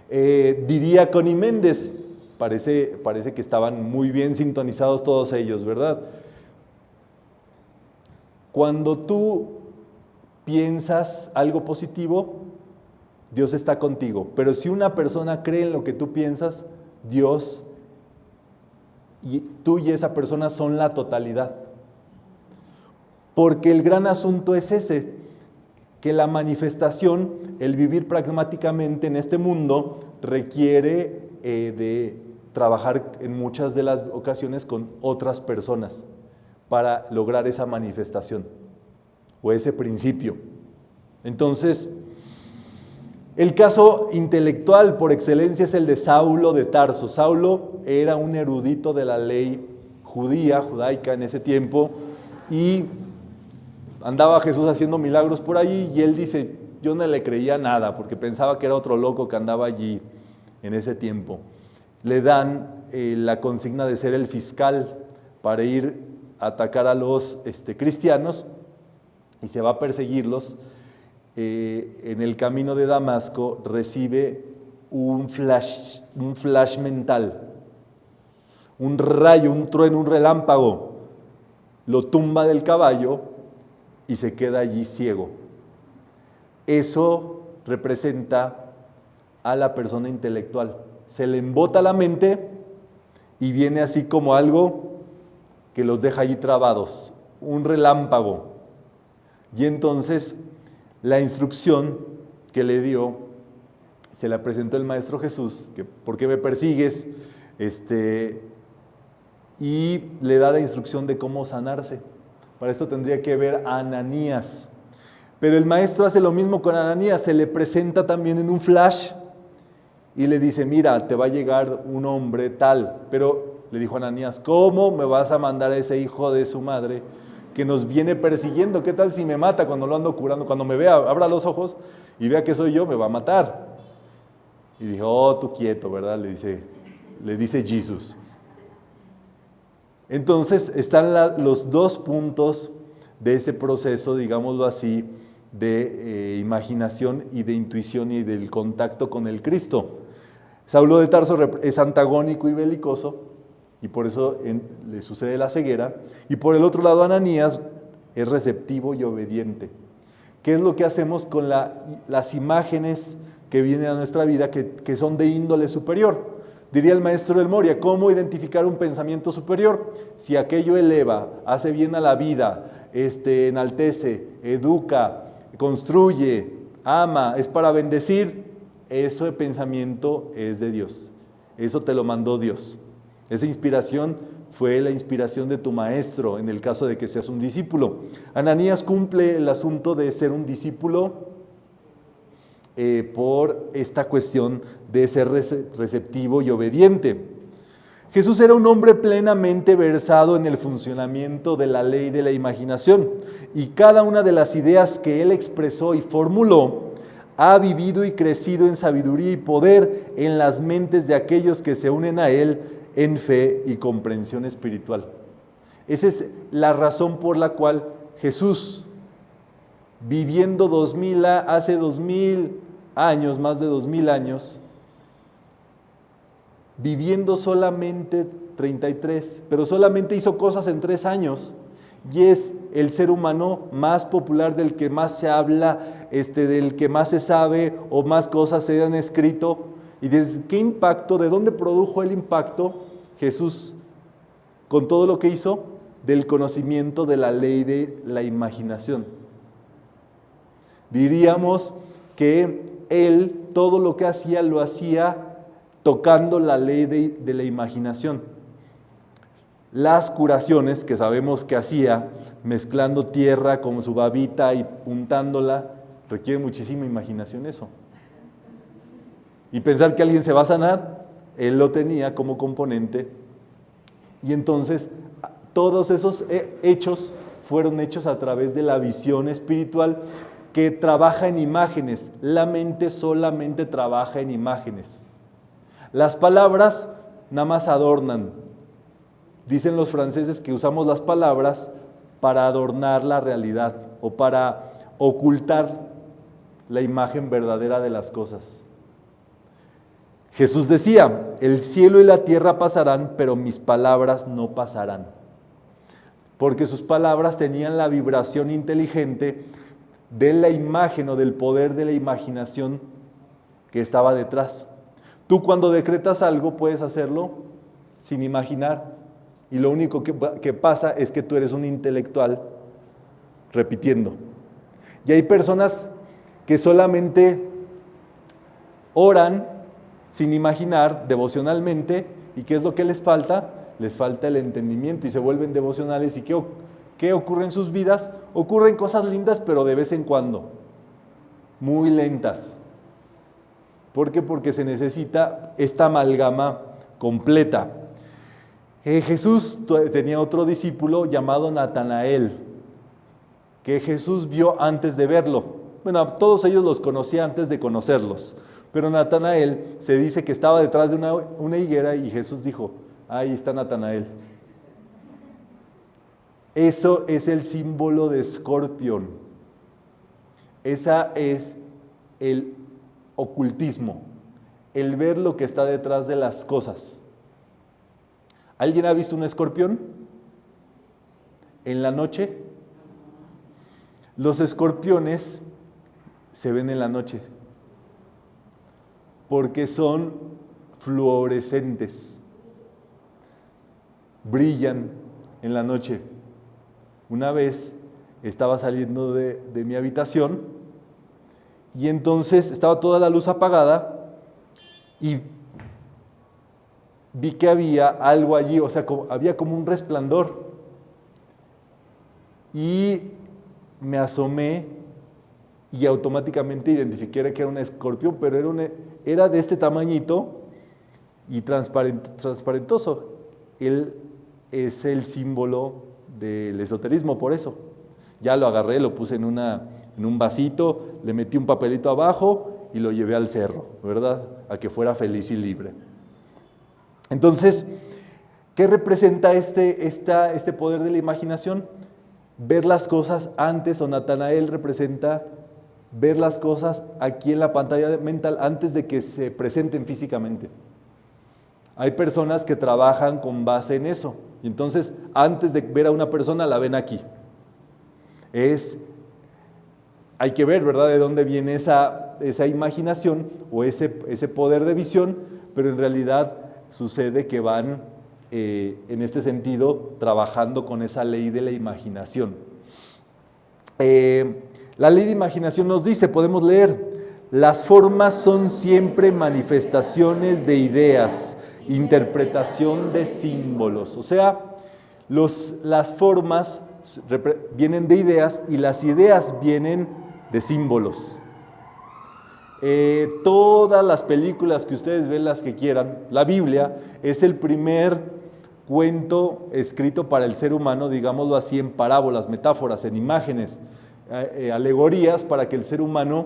Diría Connie Méndez, parece que estaban muy bien sintonizados todos ellos, ¿verdad? Cuando tú piensas algo positivo, Dios está contigo. Pero si una persona cree en lo que tú piensas, Dios y tú y esa persona son la totalidad. Porque el gran asunto es ese, que la manifestación, el vivir pragmáticamente en este mundo, requiere de trabajar en muchas de las ocasiones con otras personas para lograr esa manifestación o ese principio. Entonces, el caso intelectual por excelencia es el de Saulo de Tarso. Saulo era un erudito de la ley judaica en ese tiempo, y andaba Jesús haciendo milagros por ahí, y él dice, yo no le creía nada, porque pensaba que era otro loco que andaba allí en ese tiempo. Le dan la consigna de ser el fiscal para ir a atacar a los cristianos, y se va a perseguirlos. En el camino de Damasco recibe un flash mental, un rayo, un trueno, un relámpago, lo tumba del caballo y se queda allí ciego. Eso representa a la persona intelectual. Se le embota la mente y viene así como algo que los deja allí trabados, un relámpago. Y entonces la instrucción que le dio, se la presentó el Maestro Jesús, que ¿por qué me persigues? Y le da la instrucción de cómo sanarse. Para esto tendría que ver a Ananías. Pero el Maestro hace lo mismo con Ananías, se le presenta también en un flash y le dice, mira, te va a llegar un hombre tal. Pero le dijo a Ananías, ¿cómo me vas a mandar a ese hijo de su madre que nos viene persiguiendo? ¿Qué tal si me mata cuando lo ando curando? Cuando me vea, abra los ojos y vea que soy yo, me va a matar. Y dijo, oh, tú quieto, ¿verdad? Le dice Jesús. Entonces están los dos puntos de ese proceso, digámoslo así, de imaginación y de intuición y del contacto con el Cristo. Saulo de Tarso es antagónico y belicoso, y por eso le sucede la ceguera. Y por el otro lado, Ananías es receptivo y obediente. ¿Qué es lo que hacemos con las imágenes que vienen a nuestra vida que son de índole superior? Diría el maestro del Moria, ¿cómo identificar un pensamiento superior? Si aquello eleva, hace bien a la vida, enaltece, educa, construye, ama, es para bendecir, ese pensamiento es de Dios. Eso te lo mandó Dios. Esa inspiración fue la inspiración de tu maestro en el caso de que seas un discípulo. Ananías cumple el asunto de ser un discípulo por esta cuestión de ser receptivo y obediente. Jesús era un hombre plenamente versado en el funcionamiento de la ley de la imaginación y cada una de las ideas que él expresó y formuló ha vivido y crecido en sabiduría y poder en las mentes de aquellos que se unen a él en fe y comprensión espiritual. Esa es la razón por la cual Jesús, viviendo hace 2000 años, más de 2000 años, viviendo solamente 33, pero solamente hizo cosas en 3 años, y es el ser humano más popular, del que más se habla, del que más se sabe o más cosas se han escrito. ¿Y desde qué impacto, de dónde produjo el impacto Jesús con todo lo que hizo? Del conocimiento de la ley de la imaginación. Diríamos que él todo lo que hacía lo hacía tocando la ley de la imaginación. Las curaciones que sabemos que hacía, mezclando tierra con su babita y untándola, requiere muchísima imaginación eso. Y pensar que alguien se va a sanar, él lo tenía como componente. Y entonces todos esos hechos fueron hechos a través de la visión espiritual que trabaja en imágenes. La mente solamente trabaja en imágenes. Las palabras nada más adornan. Dicen los franceses que usamos las palabras para adornar la realidad o para ocultar la imagen verdadera de las cosas. Jesús decía, el cielo y la tierra pasarán, pero mis palabras no pasarán. Porque sus palabras tenían la vibración inteligente de la imagen o del poder de la imaginación que estaba detrás. Tú cuando decretas algo puedes hacerlo sin imaginar, y lo único que pasa es que tú eres un intelectual repitiendo. Y hay personas que solamente oran sin imaginar devocionalmente, ¿y qué es lo que les falta? Les falta el entendimiento y se vuelven devocionales. ¿Y qué ocurre en sus vidas? Ocurren cosas lindas, pero de vez en cuando, muy lentas. ¿Por qué? Porque se necesita esta amalgama completa. Jesús tenía otro discípulo llamado Natanael, que Jesús vio antes de verlo. Bueno, a todos ellos los conocía antes de conocerlos, pero Natanael se dice que estaba detrás de una higuera y Jesús dijo, ahí está Natanael. Eso es el símbolo de escorpión. Esa es el ocultismo, el ver lo que está detrás de las cosas. ¿Alguien ha visto un escorpión en la noche? Los escorpiones se ven en la noche porque son fluorescentes, brillan en la noche. Una vez estaba saliendo de mi habitación y entonces estaba toda la luz apagada y vi que había algo allí, o sea, había como un resplandor. Y me asomé y automáticamente identifiqué que era un escorpión, pero era de este tamañito y transparentoso. Él es el símbolo del esoterismo, por eso. Ya lo agarré, lo puse en un vasito, le metí un papelito abajo y lo llevé al cerro, ¿verdad? A que fuera feliz y libre. Entonces, ¿qué representa este poder de la imaginación? Ver las cosas antes, o Natanael representa ver las cosas aquí en la pantalla mental antes de que se presenten físicamente. Hay personas que trabajan con base en eso, y entonces antes de ver a una persona la ven aquí. Es hay que ver, ¿verdad?, de dónde viene esa imaginación o ese poder de visión, pero en realidad sucede que van, en este sentido, trabajando con esa ley de la imaginación. La ley de imaginación nos dice, podemos leer, las formas son siempre manifestaciones de ideas, interpretación de símbolos. O sea, las formas vienen de ideas y las ideas vienen de símbolos. Todas las películas que ustedes ven, las que quieran, la Biblia es el primer cuento escrito para el ser humano, digámoslo así, en parábolas, metáforas, en imágenes, alegorías, para que el ser humano,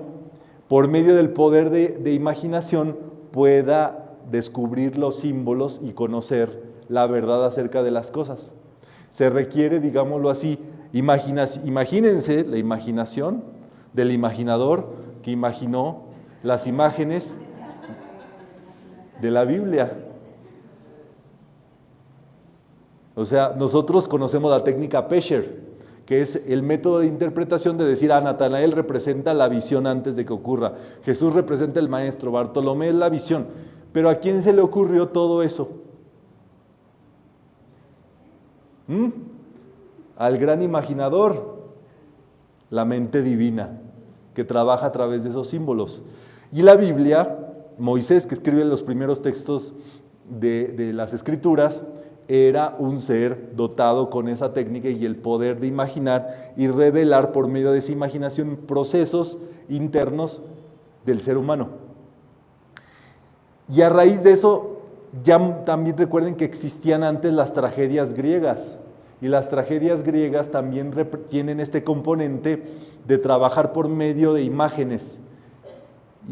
por medio del poder de imaginación, pueda descubrir los símbolos y conocer la verdad acerca de las cosas. Se requiere, digámoslo así, imagínense la imaginación del imaginador que imaginó las imágenes de la Biblia. O sea, nosotros conocemos la técnica Pesher, que es el método de interpretación de decir, Natanael representa la visión antes de que ocurra, Jesús representa el maestro, Bartolomé es la visión. Pero ¿a quién se le ocurrió todo eso? Al gran imaginador, la mente divina, que trabaja a través de esos símbolos. Y la Biblia, Moisés, que escribe los primeros textos de las Escrituras, era un ser dotado con esa técnica y el poder de imaginar y revelar por medio de esa imaginación procesos internos del ser humano. Y a raíz de eso, ya también recuerden que existían antes las tragedias griegas, y las tragedias griegas también tienen este componente de trabajar por medio de imágenes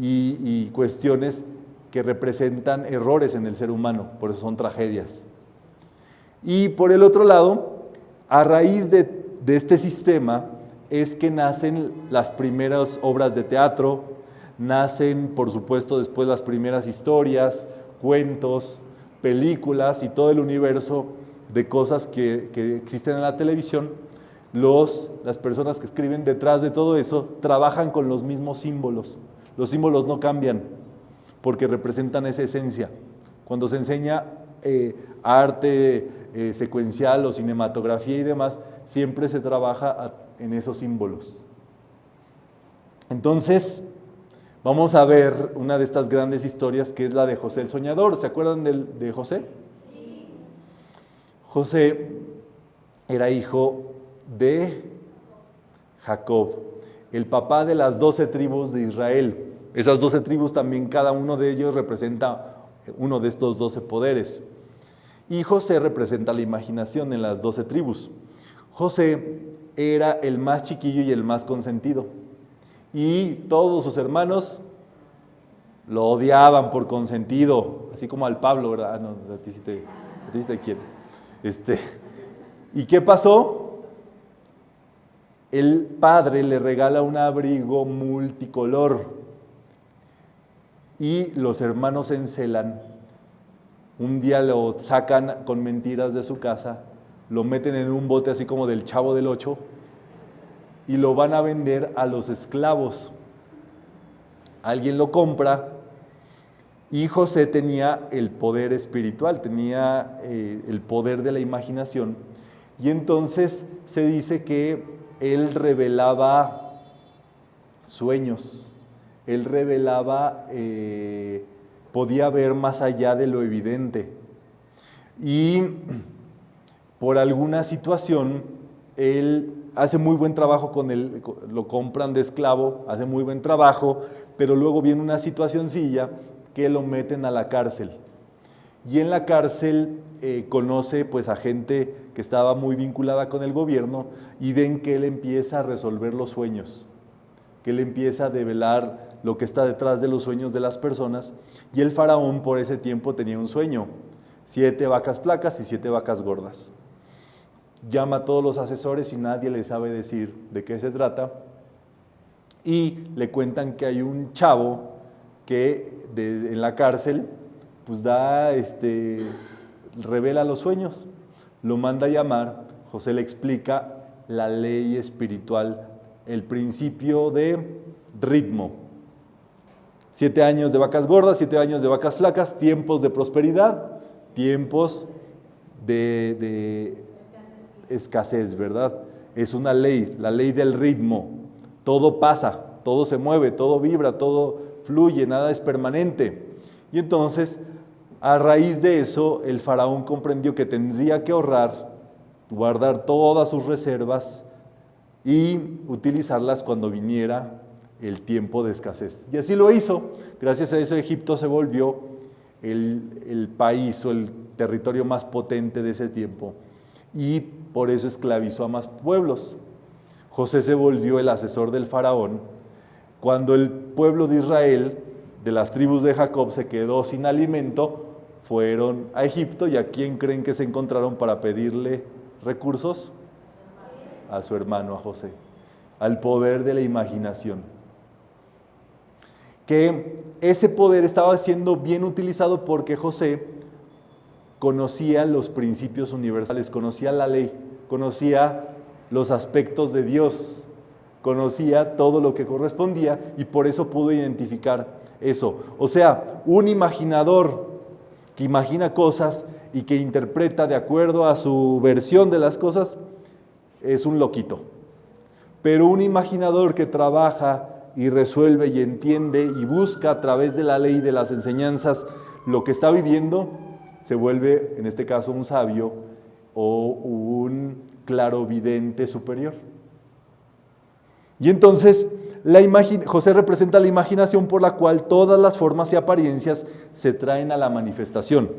y cuestiones que representan errores en el ser humano, por eso son tragedias. Y por el otro lado, a raíz de este sistema es que nacen las primeras obras de teatro, nacen, por supuesto, después las primeras historias, cuentos, películas y todo el universo de cosas que existen en la televisión. Las personas que escriben detrás de todo eso trabajan con los mismos símbolos. Los símbolos no cambian porque representan esa esencia. Cuando se enseña arte secuencial o cinematografía y demás, siempre se trabaja en esos símbolos. Entonces, vamos a ver una de estas grandes historias que es la de José el Soñador. ¿Se acuerdan de José? Sí. José era hijo de Jacob, el papá de las 12 tribus de Israel. Esas 12 tribus también, cada uno de ellos representa uno de estos 12 poderes. Y José representa la imaginación en las 12 tribus. José era el más chiquillo y el más consentido. Y todos sus hermanos lo odiaban por consentido, así como al Pablo, ¿verdad? No, a ti sí te quiere. ¿Y qué pasó? El padre le regala un abrigo multicolor y los hermanos se encelan. Un día lo sacan con mentiras de su casa, lo meten en un bote así como del Chavo del Ocho y lo van a vender a los esclavos. Alguien lo compra y José tenía el poder espiritual, tenía el poder de la imaginación, y entonces se dice que él revelaba sueños, él revelaba, podía ver más allá de lo evidente, y por alguna situación él hace muy buen trabajo con él, lo compran de esclavo, hace muy buen trabajo, pero luego viene una situacioncilla que lo meten a la cárcel. Y en la cárcel conoce pues a gente que estaba muy vinculada con el gobierno y ven que él empieza a resolver los sueños, que él empieza a develar lo que está detrás de los sueños de las personas. Y el faraón por ese tiempo tenía un sueño: 7 vacas flacas y 7 vacas gordas. Llama a todos los asesores y nadie le sabe decir de qué se trata, y le cuentan que hay un chavo que en la cárcel pues revela los sueños, lo manda a llamar. José le explica la ley espiritual el principio de ritmo. 7 años de vacas gordas, 7 años de vacas flacas, tiempos de prosperidad, tiempos de escasez, ¿verdad? Es una ley, la ley del ritmo. Todo pasa, todo se mueve, todo vibra, todo fluye, nada es permanente. Y entonces, a raíz de eso, el faraón comprendió que tendría que ahorrar, guardar todas sus reservas y utilizarlas cuando viniera el tiempo de escasez. Y así lo hizo. Gracias a eso, Egipto se volvió el país o el territorio más potente de ese tiempo. Y por eso esclavizó a más pueblos. José se volvió el asesor del faraón. Cuando el pueblo de Israel, de las tribus de Jacob, se quedó sin alimento, fueron a Egipto. ¿Y a quién creen que se encontraron para pedirle recursos? A su hermano, a José. Al poder de la imaginación. Que ese poder estaba siendo bien utilizado porque José conocía los principios universales, conocía la ley, conocía los aspectos de Dios, conocía todo lo que correspondía y por eso pudo identificar eso. O sea, un imaginador que imagina cosas y que interpreta de acuerdo a su versión de las cosas es un loquito. Pero un imaginador que trabaja y resuelve y entiende y busca a través de la ley y de las enseñanzas lo que está viviendo, se vuelve, en este caso, un sabio o un clarovidente superior. Y entonces, José representa la imaginación por la cual todas las formas y apariencias se traen a la manifestación.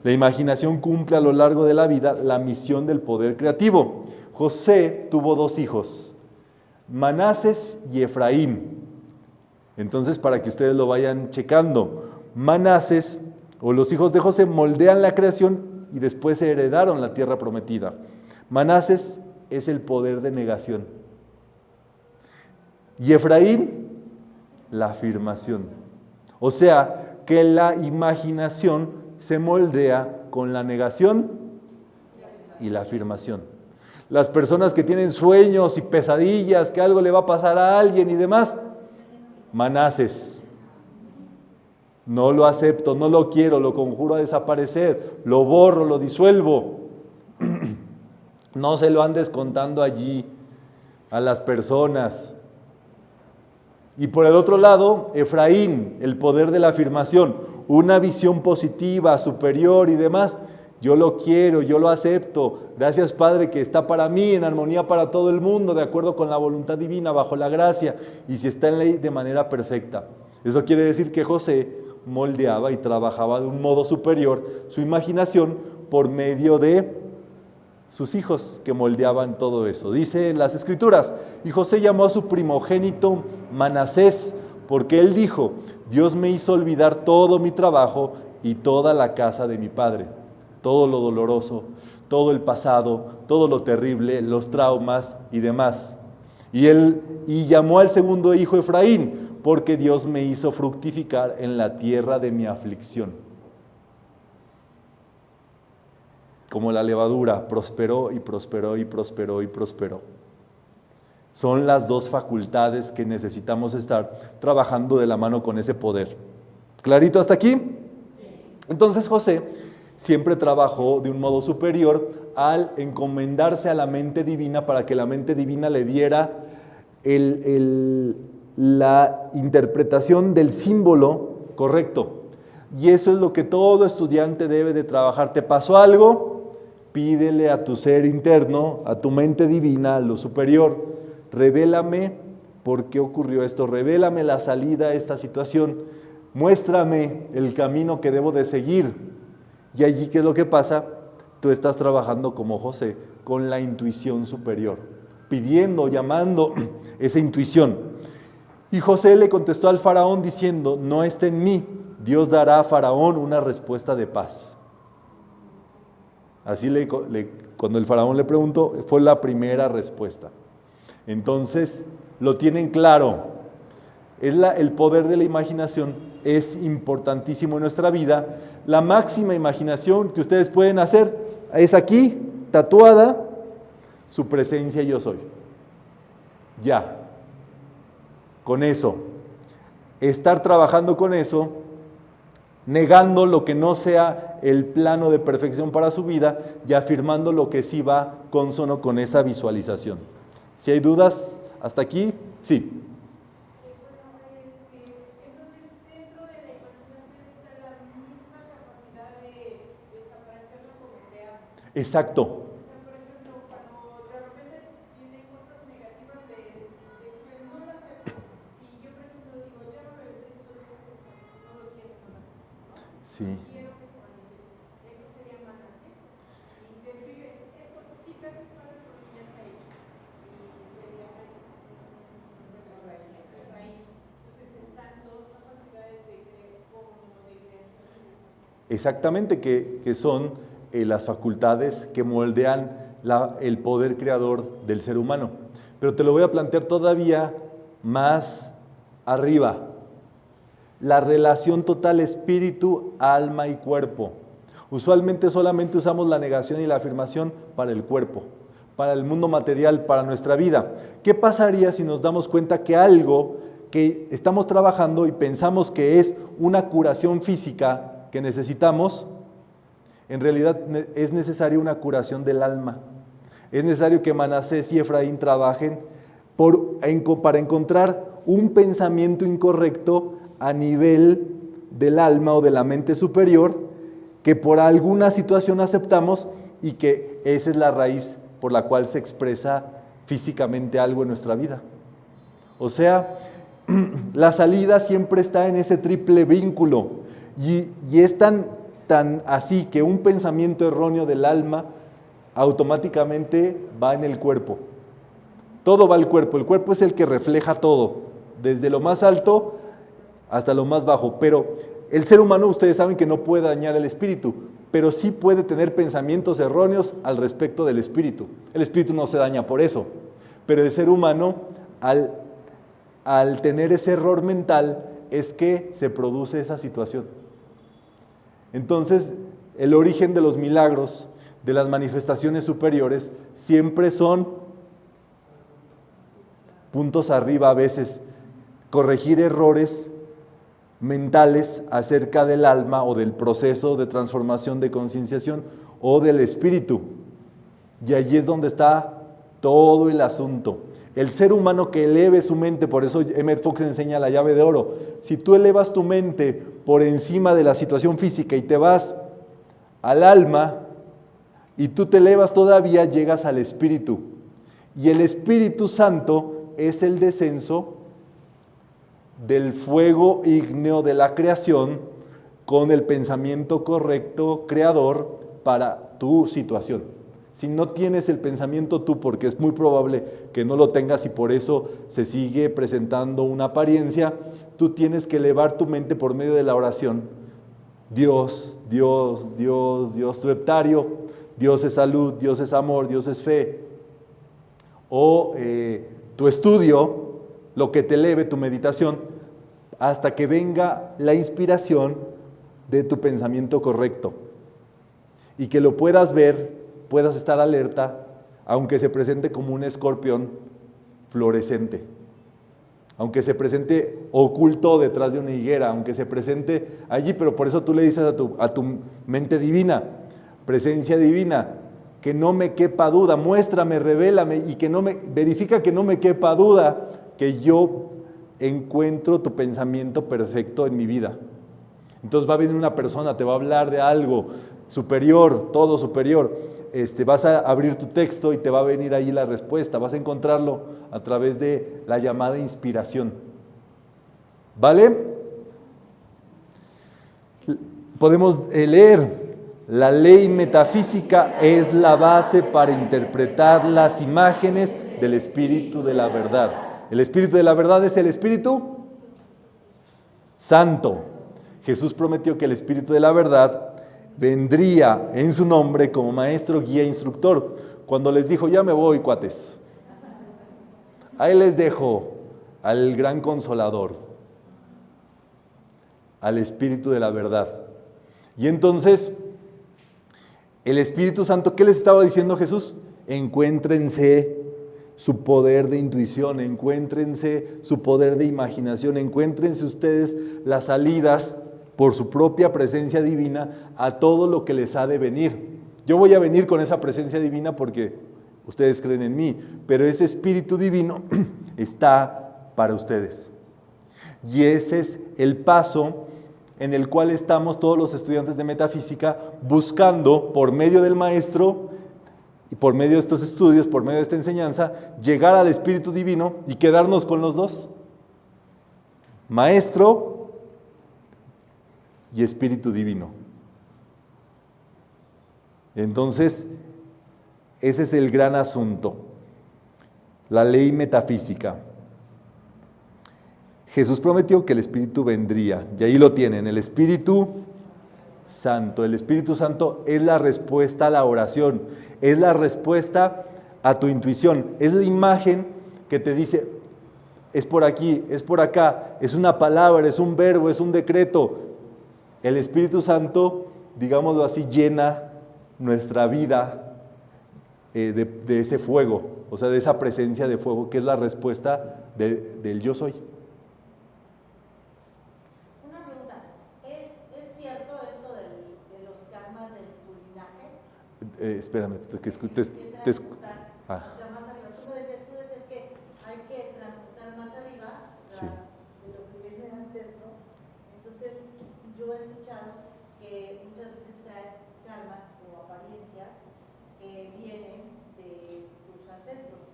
La imaginación cumple a lo largo de la vida la misión del poder creativo. José tuvo 2 hijos, Manases y Efraín. Entonces, para que ustedes lo vayan checando, Manases o los hijos de José moldean la creación y después se heredaron la tierra prometida. Manases es el poder de negación. Y Efraín, la afirmación. O sea, que la imaginación se moldea con la negación y la afirmación. Las personas que tienen sueños y pesadillas, que algo le va a pasar a alguien y demás, Manases. No lo acepto, no lo quiero, lo conjuro a desaparecer, lo borro, lo disuelvo. No se lo andes contando allí a las personas. Y por el otro lado, Efraín, el poder de la afirmación, una visión positiva, superior y demás. Yo lo quiero, yo lo acepto. Gracias, Padre, que está para mí, en armonía para todo el mundo, de acuerdo con la voluntad divina, bajo la gracia, y si está en ley, de manera perfecta. Eso quiere decir que José moldeaba y trabajaba de un modo superior su imaginación por medio de sus hijos que moldeaban todo eso. Dice en las Escrituras, y José llamó a su primogénito Manasés, porque él dijo, Dios me hizo olvidar todo mi trabajo y toda la casa de mi padre. Todo lo doloroso, todo el pasado, todo lo terrible, los traumas y demás. Y llamó al segundo hijo Efraín, porque Dios me hizo fructificar en la tierra de mi aflicción. Como la levadura, prosperó y prosperó y prosperó y prosperó. Son las 2 facultades que necesitamos estar trabajando de la mano con ese poder. ¿Clarito hasta aquí? Entonces José siempre trabajó de un modo superior al encomendarse a la mente divina para que la mente divina le diera la interpretación del símbolo correcto. Y eso es lo que todo estudiante debe de trabajar. ¿Te pasó algo? Pídele a tu ser interno, a tu mente divina, a lo superior. Revélame por qué ocurrió esto. Revélame la salida a esta situación. Muéstrame el camino que debo de seguir. Y allí, ¿qué es lo que pasa? Tú estás trabajando como José, con la intuición superior, pidiendo, llamando esa intuición. Y José le contestó al faraón diciendo, no está en mí, Dios dará a faraón una respuesta de paz. Así cuando el faraón le preguntó, fue la primera respuesta. Entonces, lo tienen claro. El poder de la imaginación es importantísimo en nuestra vida. La máxima imaginación que ustedes pueden hacer es aquí, tatuada, su presencia yo soy. Ya, con eso, estar trabajando con eso, negando lo que no sea el plano de perfección para su vida y afirmando lo que sí va consono con esa visualización. Si hay dudas, hasta aquí, sí. Entonces, dentro de la imaginación está la misma capacidad de desaparecerlo como crear. Exacto. O sea, por ejemplo, cuando de repente vienen cosas negativas de decir, no lo acepto. Y yo, por ejemplo, digo, ya no me le sobre ese pensamiento, no lo quiero, no lo acepto. Sí. Quiero que se manifieste. Eso sería manasis. Y decirles, esto sí, gracias Padre, porque ya está hecho. Y sería la raíz. Entonces están dos capacidades de creación. Exactamente, que son las facultades que moldean el poder creador del ser humano. Pero te lo voy a plantear todavía más arriba. La relación total espíritu, alma y cuerpo. Usualmente solamente usamos la negación y la afirmación para el cuerpo, para el mundo material, para nuestra vida. ¿Qué pasaría si nos damos cuenta que algo que estamos trabajando y pensamos que es una curación física que necesitamos, en realidad es necesaria una curación del alma? Es necesario que Manasés y Efraín trabajen para encontrar un pensamiento incorrecto a nivel del alma o de la mente superior, que por alguna situación aceptamos y que esa es la raíz por la cual se expresa físicamente algo en nuestra vida. O sea, la salida siempre está en ese triple vínculo y es tan así que un pensamiento erróneo del alma automáticamente va en el cuerpo. Todo va al cuerpo, el cuerpo es el que refleja todo, desde lo más alto hasta lo más bajo, pero el ser humano, ustedes saben que no puede dañar el espíritu, pero sí puede tener pensamientos erróneos al respecto del espíritu. El espíritu no se daña por eso, pero el ser humano, al tener ese error mental, es que se produce esa situación. Entonces, el origen de los milagros, de las manifestaciones superiores, siempre son puntos arriba a veces, corregir errores mentales acerca del alma o del proceso de transformación de concienciación o del espíritu. Y allí es donde está todo el asunto. El ser humano que eleve su mente, por eso Emmett Fox enseña la llave de oro. Si tú elevas tu mente por encima de la situación física y te vas al alma y tú te elevas todavía, llegas al espíritu. Y el Espíritu Santo es el descenso del fuego ígneo de la creación con el pensamiento correcto creador para tu situación. Si no tienes el pensamiento tú, porque es muy probable que no lo tengas y por eso se sigue presentando una apariencia, tú tienes que elevar tu mente por medio de la oración. Dios, Dios, Dios, Dios tu heptario, Dios es salud, Dios es amor, Dios es fe. O tu estudio, lo que te eleve, tu meditación, hasta que venga la inspiración de tu pensamiento correcto y que lo puedas ver, puedas estar alerta, aunque se presente como un escorpión fluorescente, aunque se presente oculto detrás de una higuera, aunque se presente allí, pero por eso tú le dices a tu mente divina, presencia divina, que no me quepa duda, muéstrame, revélame y verifica que no me quepa duda que yo encuentro tu pensamiento perfecto en mi vida. Entonces va a venir una persona, te va a hablar de algo superior, todo superior. Vas a abrir tu texto y te va a venir ahí la respuesta. Vas a encontrarlo a través de la llamada inspiración. ¿Vale? Podemos leer. La ley metafísica es la base para interpretar las imágenes del Espíritu de la verdad. El Espíritu de la verdad es el Espíritu Santo. Jesús prometió que el Espíritu de la verdad vendría en su nombre como maestro, guía, instructor. Cuando les dijo, ya me voy, cuates. Ahí les dejo al gran consolador, al Espíritu de la verdad. Y entonces, el Espíritu Santo, ¿qué les estaba diciendo Jesús? Encuéntrense su poder de intuición, encuéntrense su poder de imaginación, encuéntrense ustedes las salidas por su propia presencia divina a todo lo que les ha de venir. Yo voy a venir con esa presencia divina porque ustedes creen en mí, pero ese Espíritu Divino está para ustedes. Y ese es el paso en el cual estamos todos los estudiantes de metafísica buscando por medio del maestro y por medio de estos estudios, por medio de esta enseñanza, llegar al Espíritu Divino y quedarnos con los dos. Maestro y Espíritu Divino. Entonces, ese es el gran asunto, la ley metafísica. Jesús prometió que el Espíritu vendría, y ahí lo tienen, el Espíritu Santo. El Espíritu Santo es la respuesta a la oración, es la respuesta a tu intuición, es la imagen que te dice, es por aquí, es por acá, es una palabra, es un verbo, es un decreto. El Espíritu Santo, digámoslo así, llena nuestra vida de ese fuego, o sea, de esa presencia de fuego, que es la respuesta del yo soy. Una pregunta, ¿es cierto esto de los karmas de tu linaje? Espérame, Transmutar, ah. o sea, más arriba. Tú decías que hay que transmutar más arriba, o sea, Sí. de lo que viene antes, ¿no? Entonces, yo he escuchado que muchas veces traes karmas o apariencias que vienen de tus ancestros.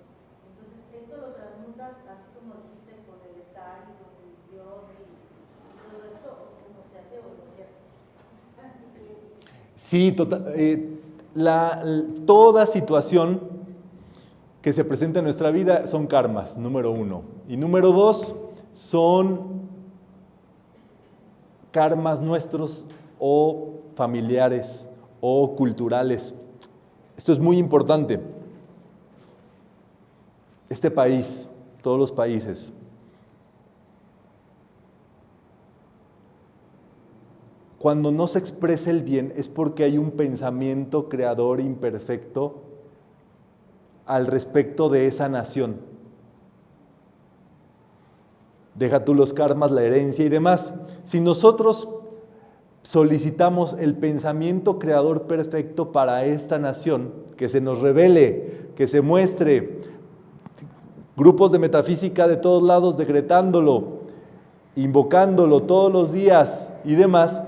Entonces, esto lo transmutas así como dijiste con el Etar y con el Dios y todo esto, o cómo se hace o no es cierto. Sí, toda situación que se presenta en nuestra vida son karmas, número 1. Y número 2, son karmas nuestros o familiares o culturales. Esto es muy importante. Este país, todos los países, cuando no se expresa el bien es porque hay un pensamiento creador imperfecto al respecto de esa nación. Deja tú los karmas, la herencia y demás. Si nosotros solicitamos el pensamiento creador perfecto para esta nación, que se nos revele, que se muestre, grupos de metafísica de todos lados decretándolo, invocándolo todos los días y demás,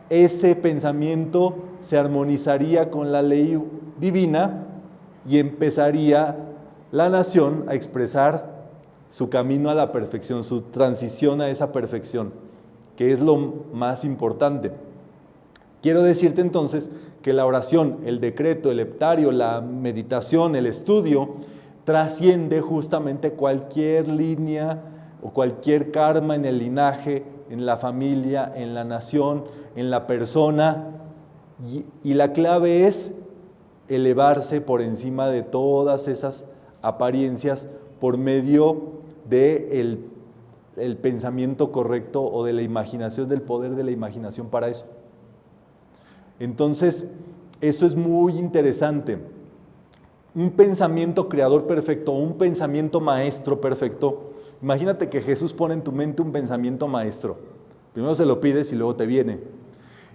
ese pensamiento se armonizaría con la ley divina y empezaría la nación a expresar su camino a la perfección, su transición a esa perfección, que es lo más importante. Quiero decirte entonces que la oración, el decreto, el heptario, la meditación, el estudio, trasciende justamente cualquier línea o cualquier karma en el linaje, en la familia, en la nación, en la persona, y la clave es elevarse por encima de todas esas apariencias por medio del pensamiento correcto o de la imaginación, del poder de la imaginación para eso. Entonces, eso es muy interesante. Un pensamiento creador perfecto, un pensamiento maestro perfecto. Imagínate que Jesús pone en tu mente un pensamiento maestro. Primero se lo pides y luego te viene.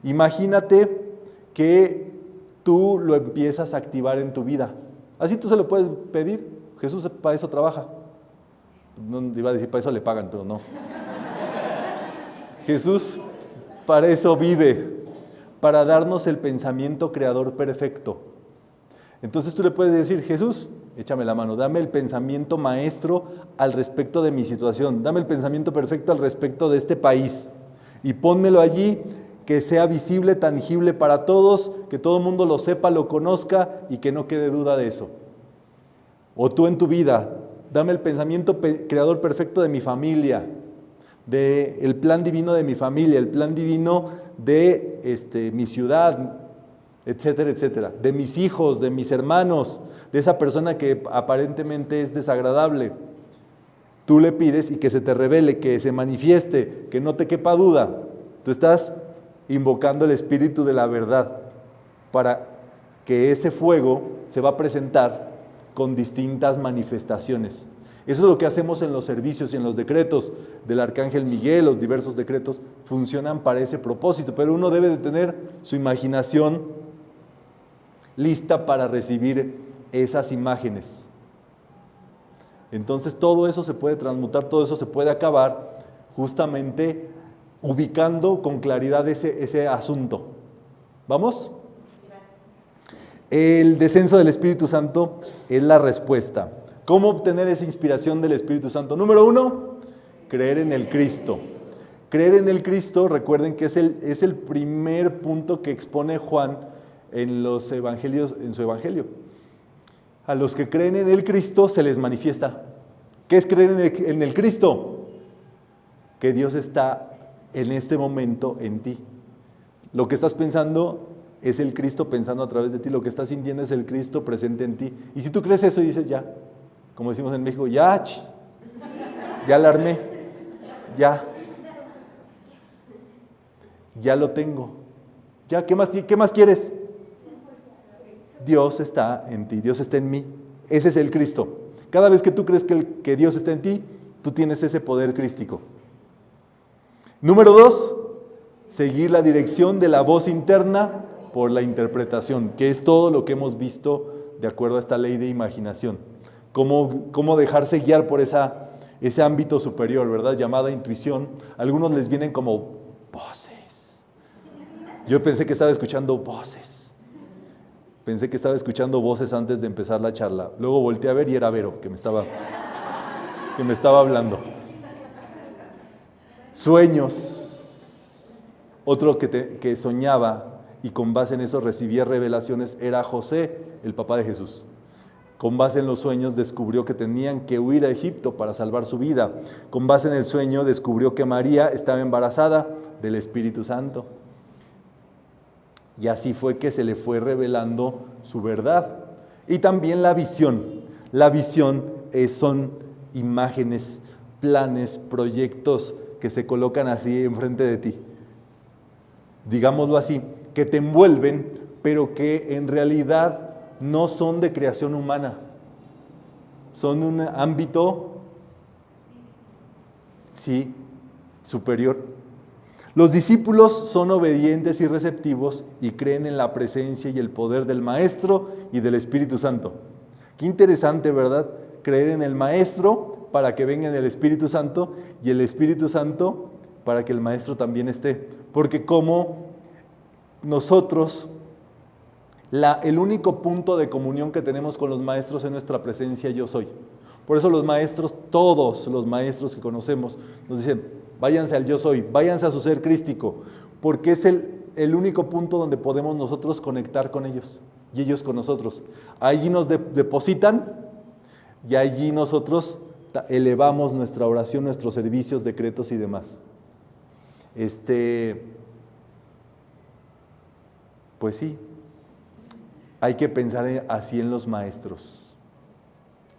Imagínate que tú lo empiezas a activar en tu vida. Así tú se lo puedes pedir. Jesús para eso trabaja. No iba a decir para eso le pagan, pero no. Jesús para eso vive, para darnos el pensamiento creador perfecto. Entonces tú le puedes decir, Jesús, échame la mano, dame el pensamiento maestro al respecto de mi situación, dame el pensamiento perfecto al respecto de este país y pónmelo allí, que sea visible, tangible para todos, que todo el mundo lo sepa, lo conozca y que no quede duda de eso. O tú en tu vida, dame el pensamiento creador perfecto de mi familia, del plan divino de mi familia, el plan divino de mi ciudad, etcétera, etcétera, de mis hijos, de mis hermanos, de esa persona que aparentemente es desagradable. Tú le pides y que se te revele, que se manifieste, que no te quepa duda. Tú estás invocando el espíritu de la verdad para que ese fuego se va a presentar con distintas manifestaciones. Eso es lo que hacemos en los servicios y en los decretos del Arcángel Miguel. Los diversos decretos funcionan para ese propósito, pero uno debe de tener su imaginación lista para recibir esas imágenes. Entonces todo eso se puede transmutar, todo eso se puede acabar justamente ubicando con claridad ese asunto. ¿Vamos? El descenso del Espíritu Santo es la respuesta. ¿Cómo obtener esa inspiración del Espíritu Santo? Número 1, creer en el Cristo. Creer en el Cristo, recuerden que es el primer punto que expone Juan en los evangelios, en su evangelio. A los que creen en el Cristo se les manifiesta. ¿Qué es creer en el Cristo? Que Dios está en este momento en ti. Lo que estás pensando es el Cristo pensando a través de ti. Lo que estás sintiendo es el Cristo presente en ti. Y si tú crees eso y dices ya, como decimos en México, ya la armé, ya lo tengo. Ya, ¿qué más quieres? Dios está en ti, Dios está en mí. Ese es el Cristo. Cada vez que tú crees que Dios está en ti, tú tienes ese poder crístico. Número 2, seguir la dirección de la voz interna por la interpretación, que es todo lo que hemos visto de acuerdo a esta ley de imaginación. Cómo dejarse guiar por ese ámbito superior, ¿verdad? Llamada intuición. A algunos les vienen como voces. Yo pensé que estaba escuchando voces. Pensé que estaba escuchando voces antes de empezar la charla. Luego volteé a ver y era Vero, que me estaba hablando. Sueños. Otro que soñaba y con base en eso recibía revelaciones era José, el papá de Jesús. Con base en los sueños descubrió que tenían que huir a Egipto para salvar su vida. Con base en el sueño descubrió que María estaba embarazada del Espíritu Santo. Y así fue que se le fue revelando su verdad. Y también la visión. La visión son imágenes, planes, proyectos que se colocan así enfrente de ti. Digámoslo así, que te envuelven, pero que en realidad no son de creación humana. Son un ámbito, sí, superior. Los discípulos son obedientes y receptivos y creen en la presencia y el poder del Maestro y del Espíritu Santo. Qué interesante, ¿verdad? Creer en el Maestro para que venga en el Espíritu Santo y el Espíritu Santo para que el Maestro también esté. Porque como nosotros, el único punto de comunión que tenemos con los maestros es nuestra presencia yo soy. Por eso los maestros, todos los maestros que conocemos, nos dicen, váyanse al yo soy, váyanse a su ser crístico, porque es el único punto donde podemos nosotros conectar con ellos y ellos con nosotros. Allí nos depositan y allí nosotros elevamos nuestra oración, nuestros servicios, decretos y demás. Pues sí, hay que pensar así en los maestros.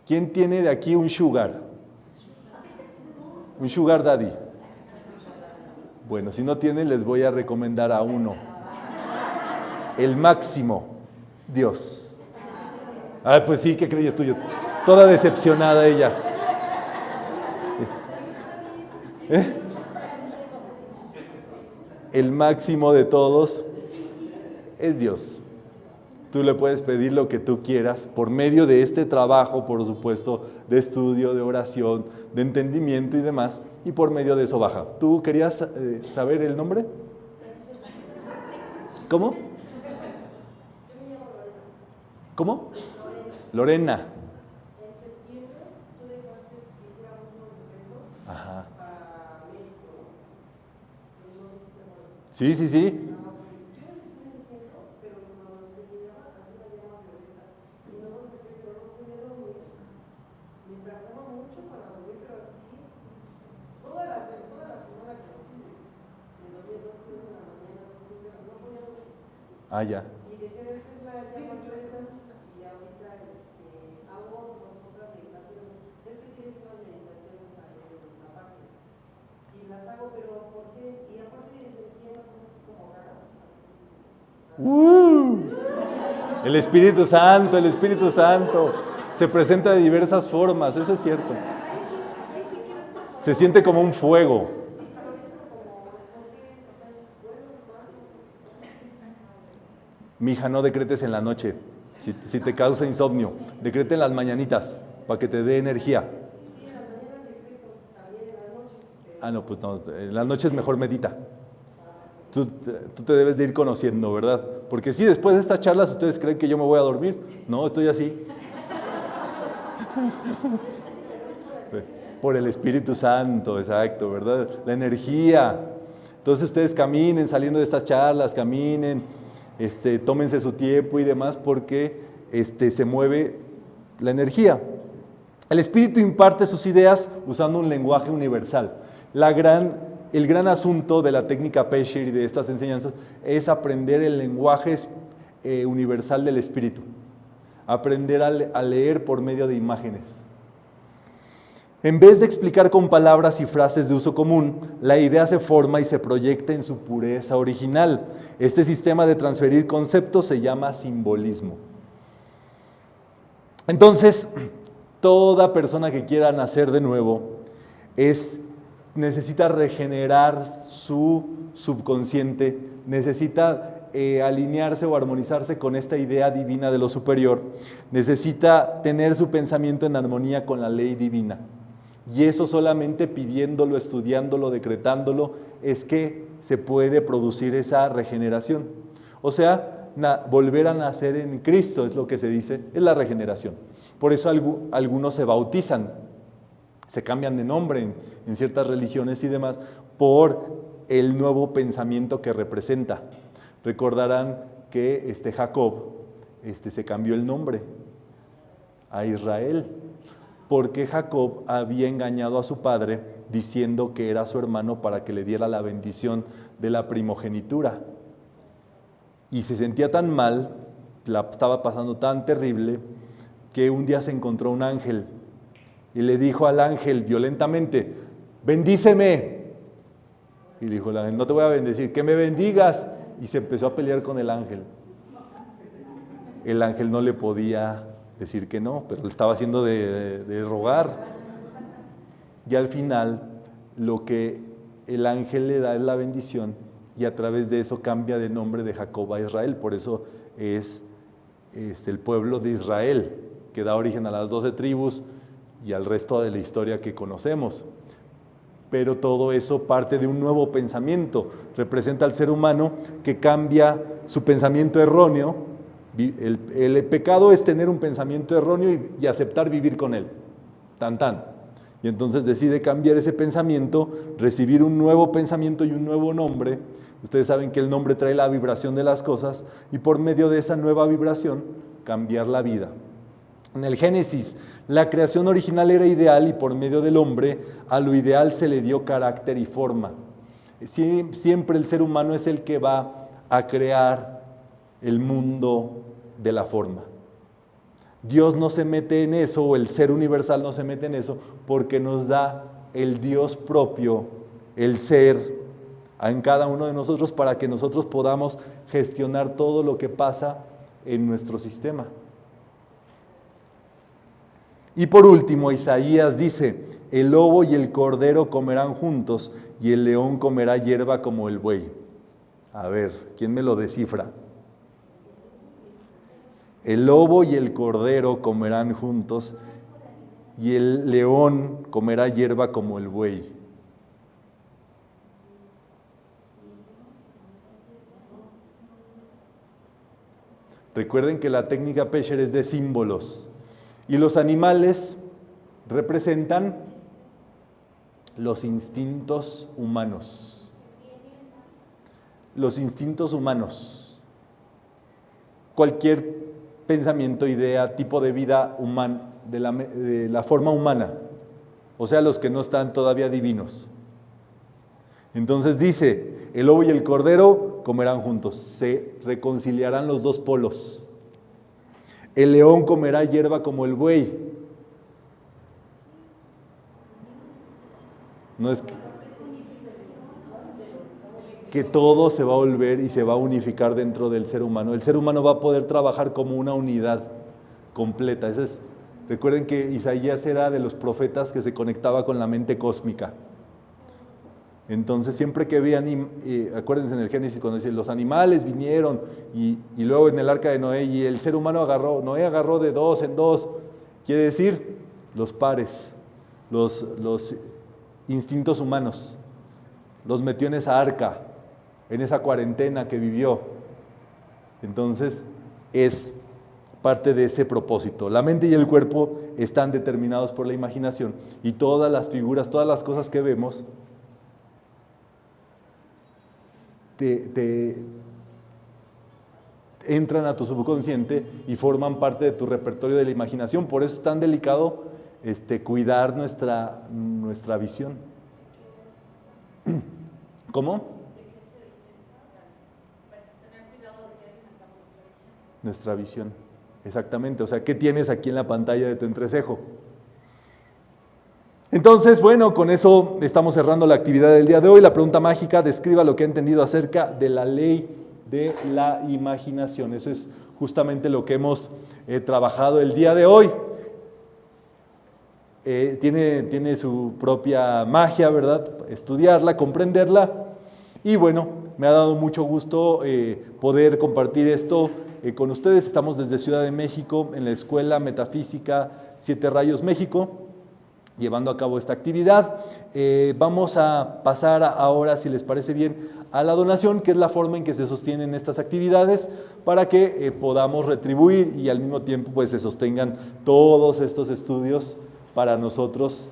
¿Quién tiene de aquí un sugar? Un sugar daddy. Bueno, si no tienen, les voy a recomendar a uno. El máximo, Dios. Ah, pues sí, ¿qué creías tú? Toda decepcionada ella. El máximo de todos es Dios. Tú le puedes pedir lo que tú quieras por medio de este trabajo, por supuesto, de estudio, de oración, de entendimiento y demás, y por medio de eso baja. ¿Tú querías saber el nombre? ¿Cómo? ¿Cómo? Lorena. En septiembre tú dejaste que hiciéramos unos decretos Ajá. para México. No sé si te acuerdas. Sí, sí, sí. Yo les estoy diciendo, pero cuando se llegaba, así la llama Violeta, y no sé qué, pero no podía dormir. Me tardaba mucho para dormir, pero así, toda la semana que los hice, me dormía 2, 3 de la mañana, 2, 3 de la mañana, no podía dormir. Ah, ya. Y dejé de hacer la llama Violeta, y ahorita hago otras meditaciones. Es que tienes unas meditaciones ahí en la página. Y las hago, pero ¿por qué? Y aparte sentía una cosa así como rara. Así. El Espíritu Santo, el Espíritu Santo. Se presenta de diversas formas, eso es cierto. Se siente como un fuego. Mija, no decretes en la noche, si te causa insomnio. Decreta en las mañanitas, para que te dé energía. Ah, no, pues no, en las noches mejor medita. Tú te debes de ir conociendo, ¿verdad? Porque sí, después de estas charlas, ¿ustedes creen que yo me voy a dormir? No, estoy así. Por el Espíritu Santo, exacto, ¿verdad? La energía. Entonces ustedes caminen saliendo de estas charlas, caminen, tómense su tiempo y demás, porque se mueve la energía. El Espíritu imparte sus ideas usando un lenguaje universal. El gran asunto de la técnica Pesher y de estas enseñanzas es aprender el lenguaje universal del Espíritu. Aprender a leer por medio de imágenes. En vez de explicar con palabras y frases de uso común, la idea se forma y se proyecta en su pureza original. Este sistema de transferir conceptos se llama simbolismo. Entonces, toda persona que quiera nacer de nuevo necesita regenerar su subconsciente, necesita alinearse o armonizarse con esta idea divina de lo superior, necesita tener su pensamiento en armonía con la ley divina. Y eso solamente pidiéndolo, estudiándolo, decretándolo, es que se puede producir esa regeneración. O sea, volver a nacer en Cristo es lo que se dice, es la regeneración. Por eso algunos se bautizan, se cambian de nombre en ciertas religiones y demás, por el nuevo pensamiento que representa. Recordarán que Jacob se cambió el nombre a Israel, porque Jacob había engañado a su padre diciendo que era su hermano para que le diera la bendición de la primogenitura. Y se sentía tan mal, la estaba pasando tan terrible, que un día se encontró un ángel y le dijo al ángel violentamente: bendíceme. Y dijo el ángel: no te voy a bendecir, que me bendigas. Y se empezó a pelear con el ángel. El ángel no le podía decir que no, pero le estaba haciendo de rogar. Y al final, lo que el ángel le da es la bendición, y a través de eso cambia de nombre de Jacob a Israel. Por eso es el pueblo de Israel, que da origen a las 12 tribus y al resto de la historia que conocemos. Pero todo eso parte de un nuevo pensamiento, representa al ser humano que cambia su pensamiento erróneo. El pecado es tener un pensamiento erróneo y aceptar vivir con él, y entonces decide cambiar ese pensamiento, recibir un nuevo pensamiento y un nuevo nombre. Ustedes saben que el nombre trae la vibración de las cosas, y por medio de esa nueva vibración cambiar la vida. En el Génesis, la creación original era ideal, y por medio del hombre a lo ideal se le dio carácter y forma. Siempre el ser humano es el que va a crear el mundo de la forma. Dios no se mete en eso, o el ser universal no se mete en eso, porque nos da el Dios propio, el ser, en cada uno de nosotros, para que nosotros podamos gestionar todo lo que pasa en nuestro sistema. Y por último, Isaías dice: el lobo y el cordero comerán juntos, y el león comerá hierba como el buey. A ver, ¿quién me lo descifra? El lobo y el cordero comerán juntos, y el león comerá hierba como el buey. Recuerden que la técnica Pesher es de símbolos, y los animales representan los instintos humanos. Los instintos humanos. Cualquier pensamiento, idea, tipo de vida humana, de la forma humana, o sea, los que no están todavía divinos. Entonces dice: el lobo y el cordero comerán juntos, se reconciliarán los dos polos. El león comerá hierba como el buey. No es que todo se va a volver y se va a unificar dentro del ser humano. El ser humano va a poder trabajar como una unidad completa. Esa es Recuerden que Isaías era de los profetas que se conectaba con la mente cósmica. Entonces siempre que vean, acuérdense en el Génesis cuando dice los animales vinieron y luego en el arca de Noé y el ser humano Noé agarró de dos en dos, quiere decir los pares, los instintos humanos, los metió en esa arca, en esa cuarentena que vivió. Entonces es parte de ese propósito. La mente y el cuerpo están determinados por la imaginación y todas las figuras, todas las cosas que vemos te entran a tu subconsciente y forman parte de tu repertorio de la imaginación. Por eso es tan delicado cuidar nuestra visión. ¿Cómo? Tener cuidado de qué alimentamos Nuestra visión, exactamente. O sea, ¿qué tienes aquí en la pantalla de tu entrecejo? Entonces, bueno, con eso estamos cerrando la actividad del día de hoy. La pregunta mágica: describa lo que ha entendido acerca de la ley de la imaginación. Eso es justamente lo que hemos trabajado el día de hoy. Tiene su propia magia, ¿verdad? Estudiarla, comprenderla. Y bueno, me ha dado mucho gusto poder compartir esto con ustedes. Estamos desde Ciudad de México en la Escuela Metafísica Siete Rayos México, llevando a cabo esta actividad. Vamos a pasar ahora, si les parece bien, a la donación, que es la forma en que se sostienen estas actividades para que podamos retribuir y al mismo tiempo pues se sostengan todos estos estudios para nosotros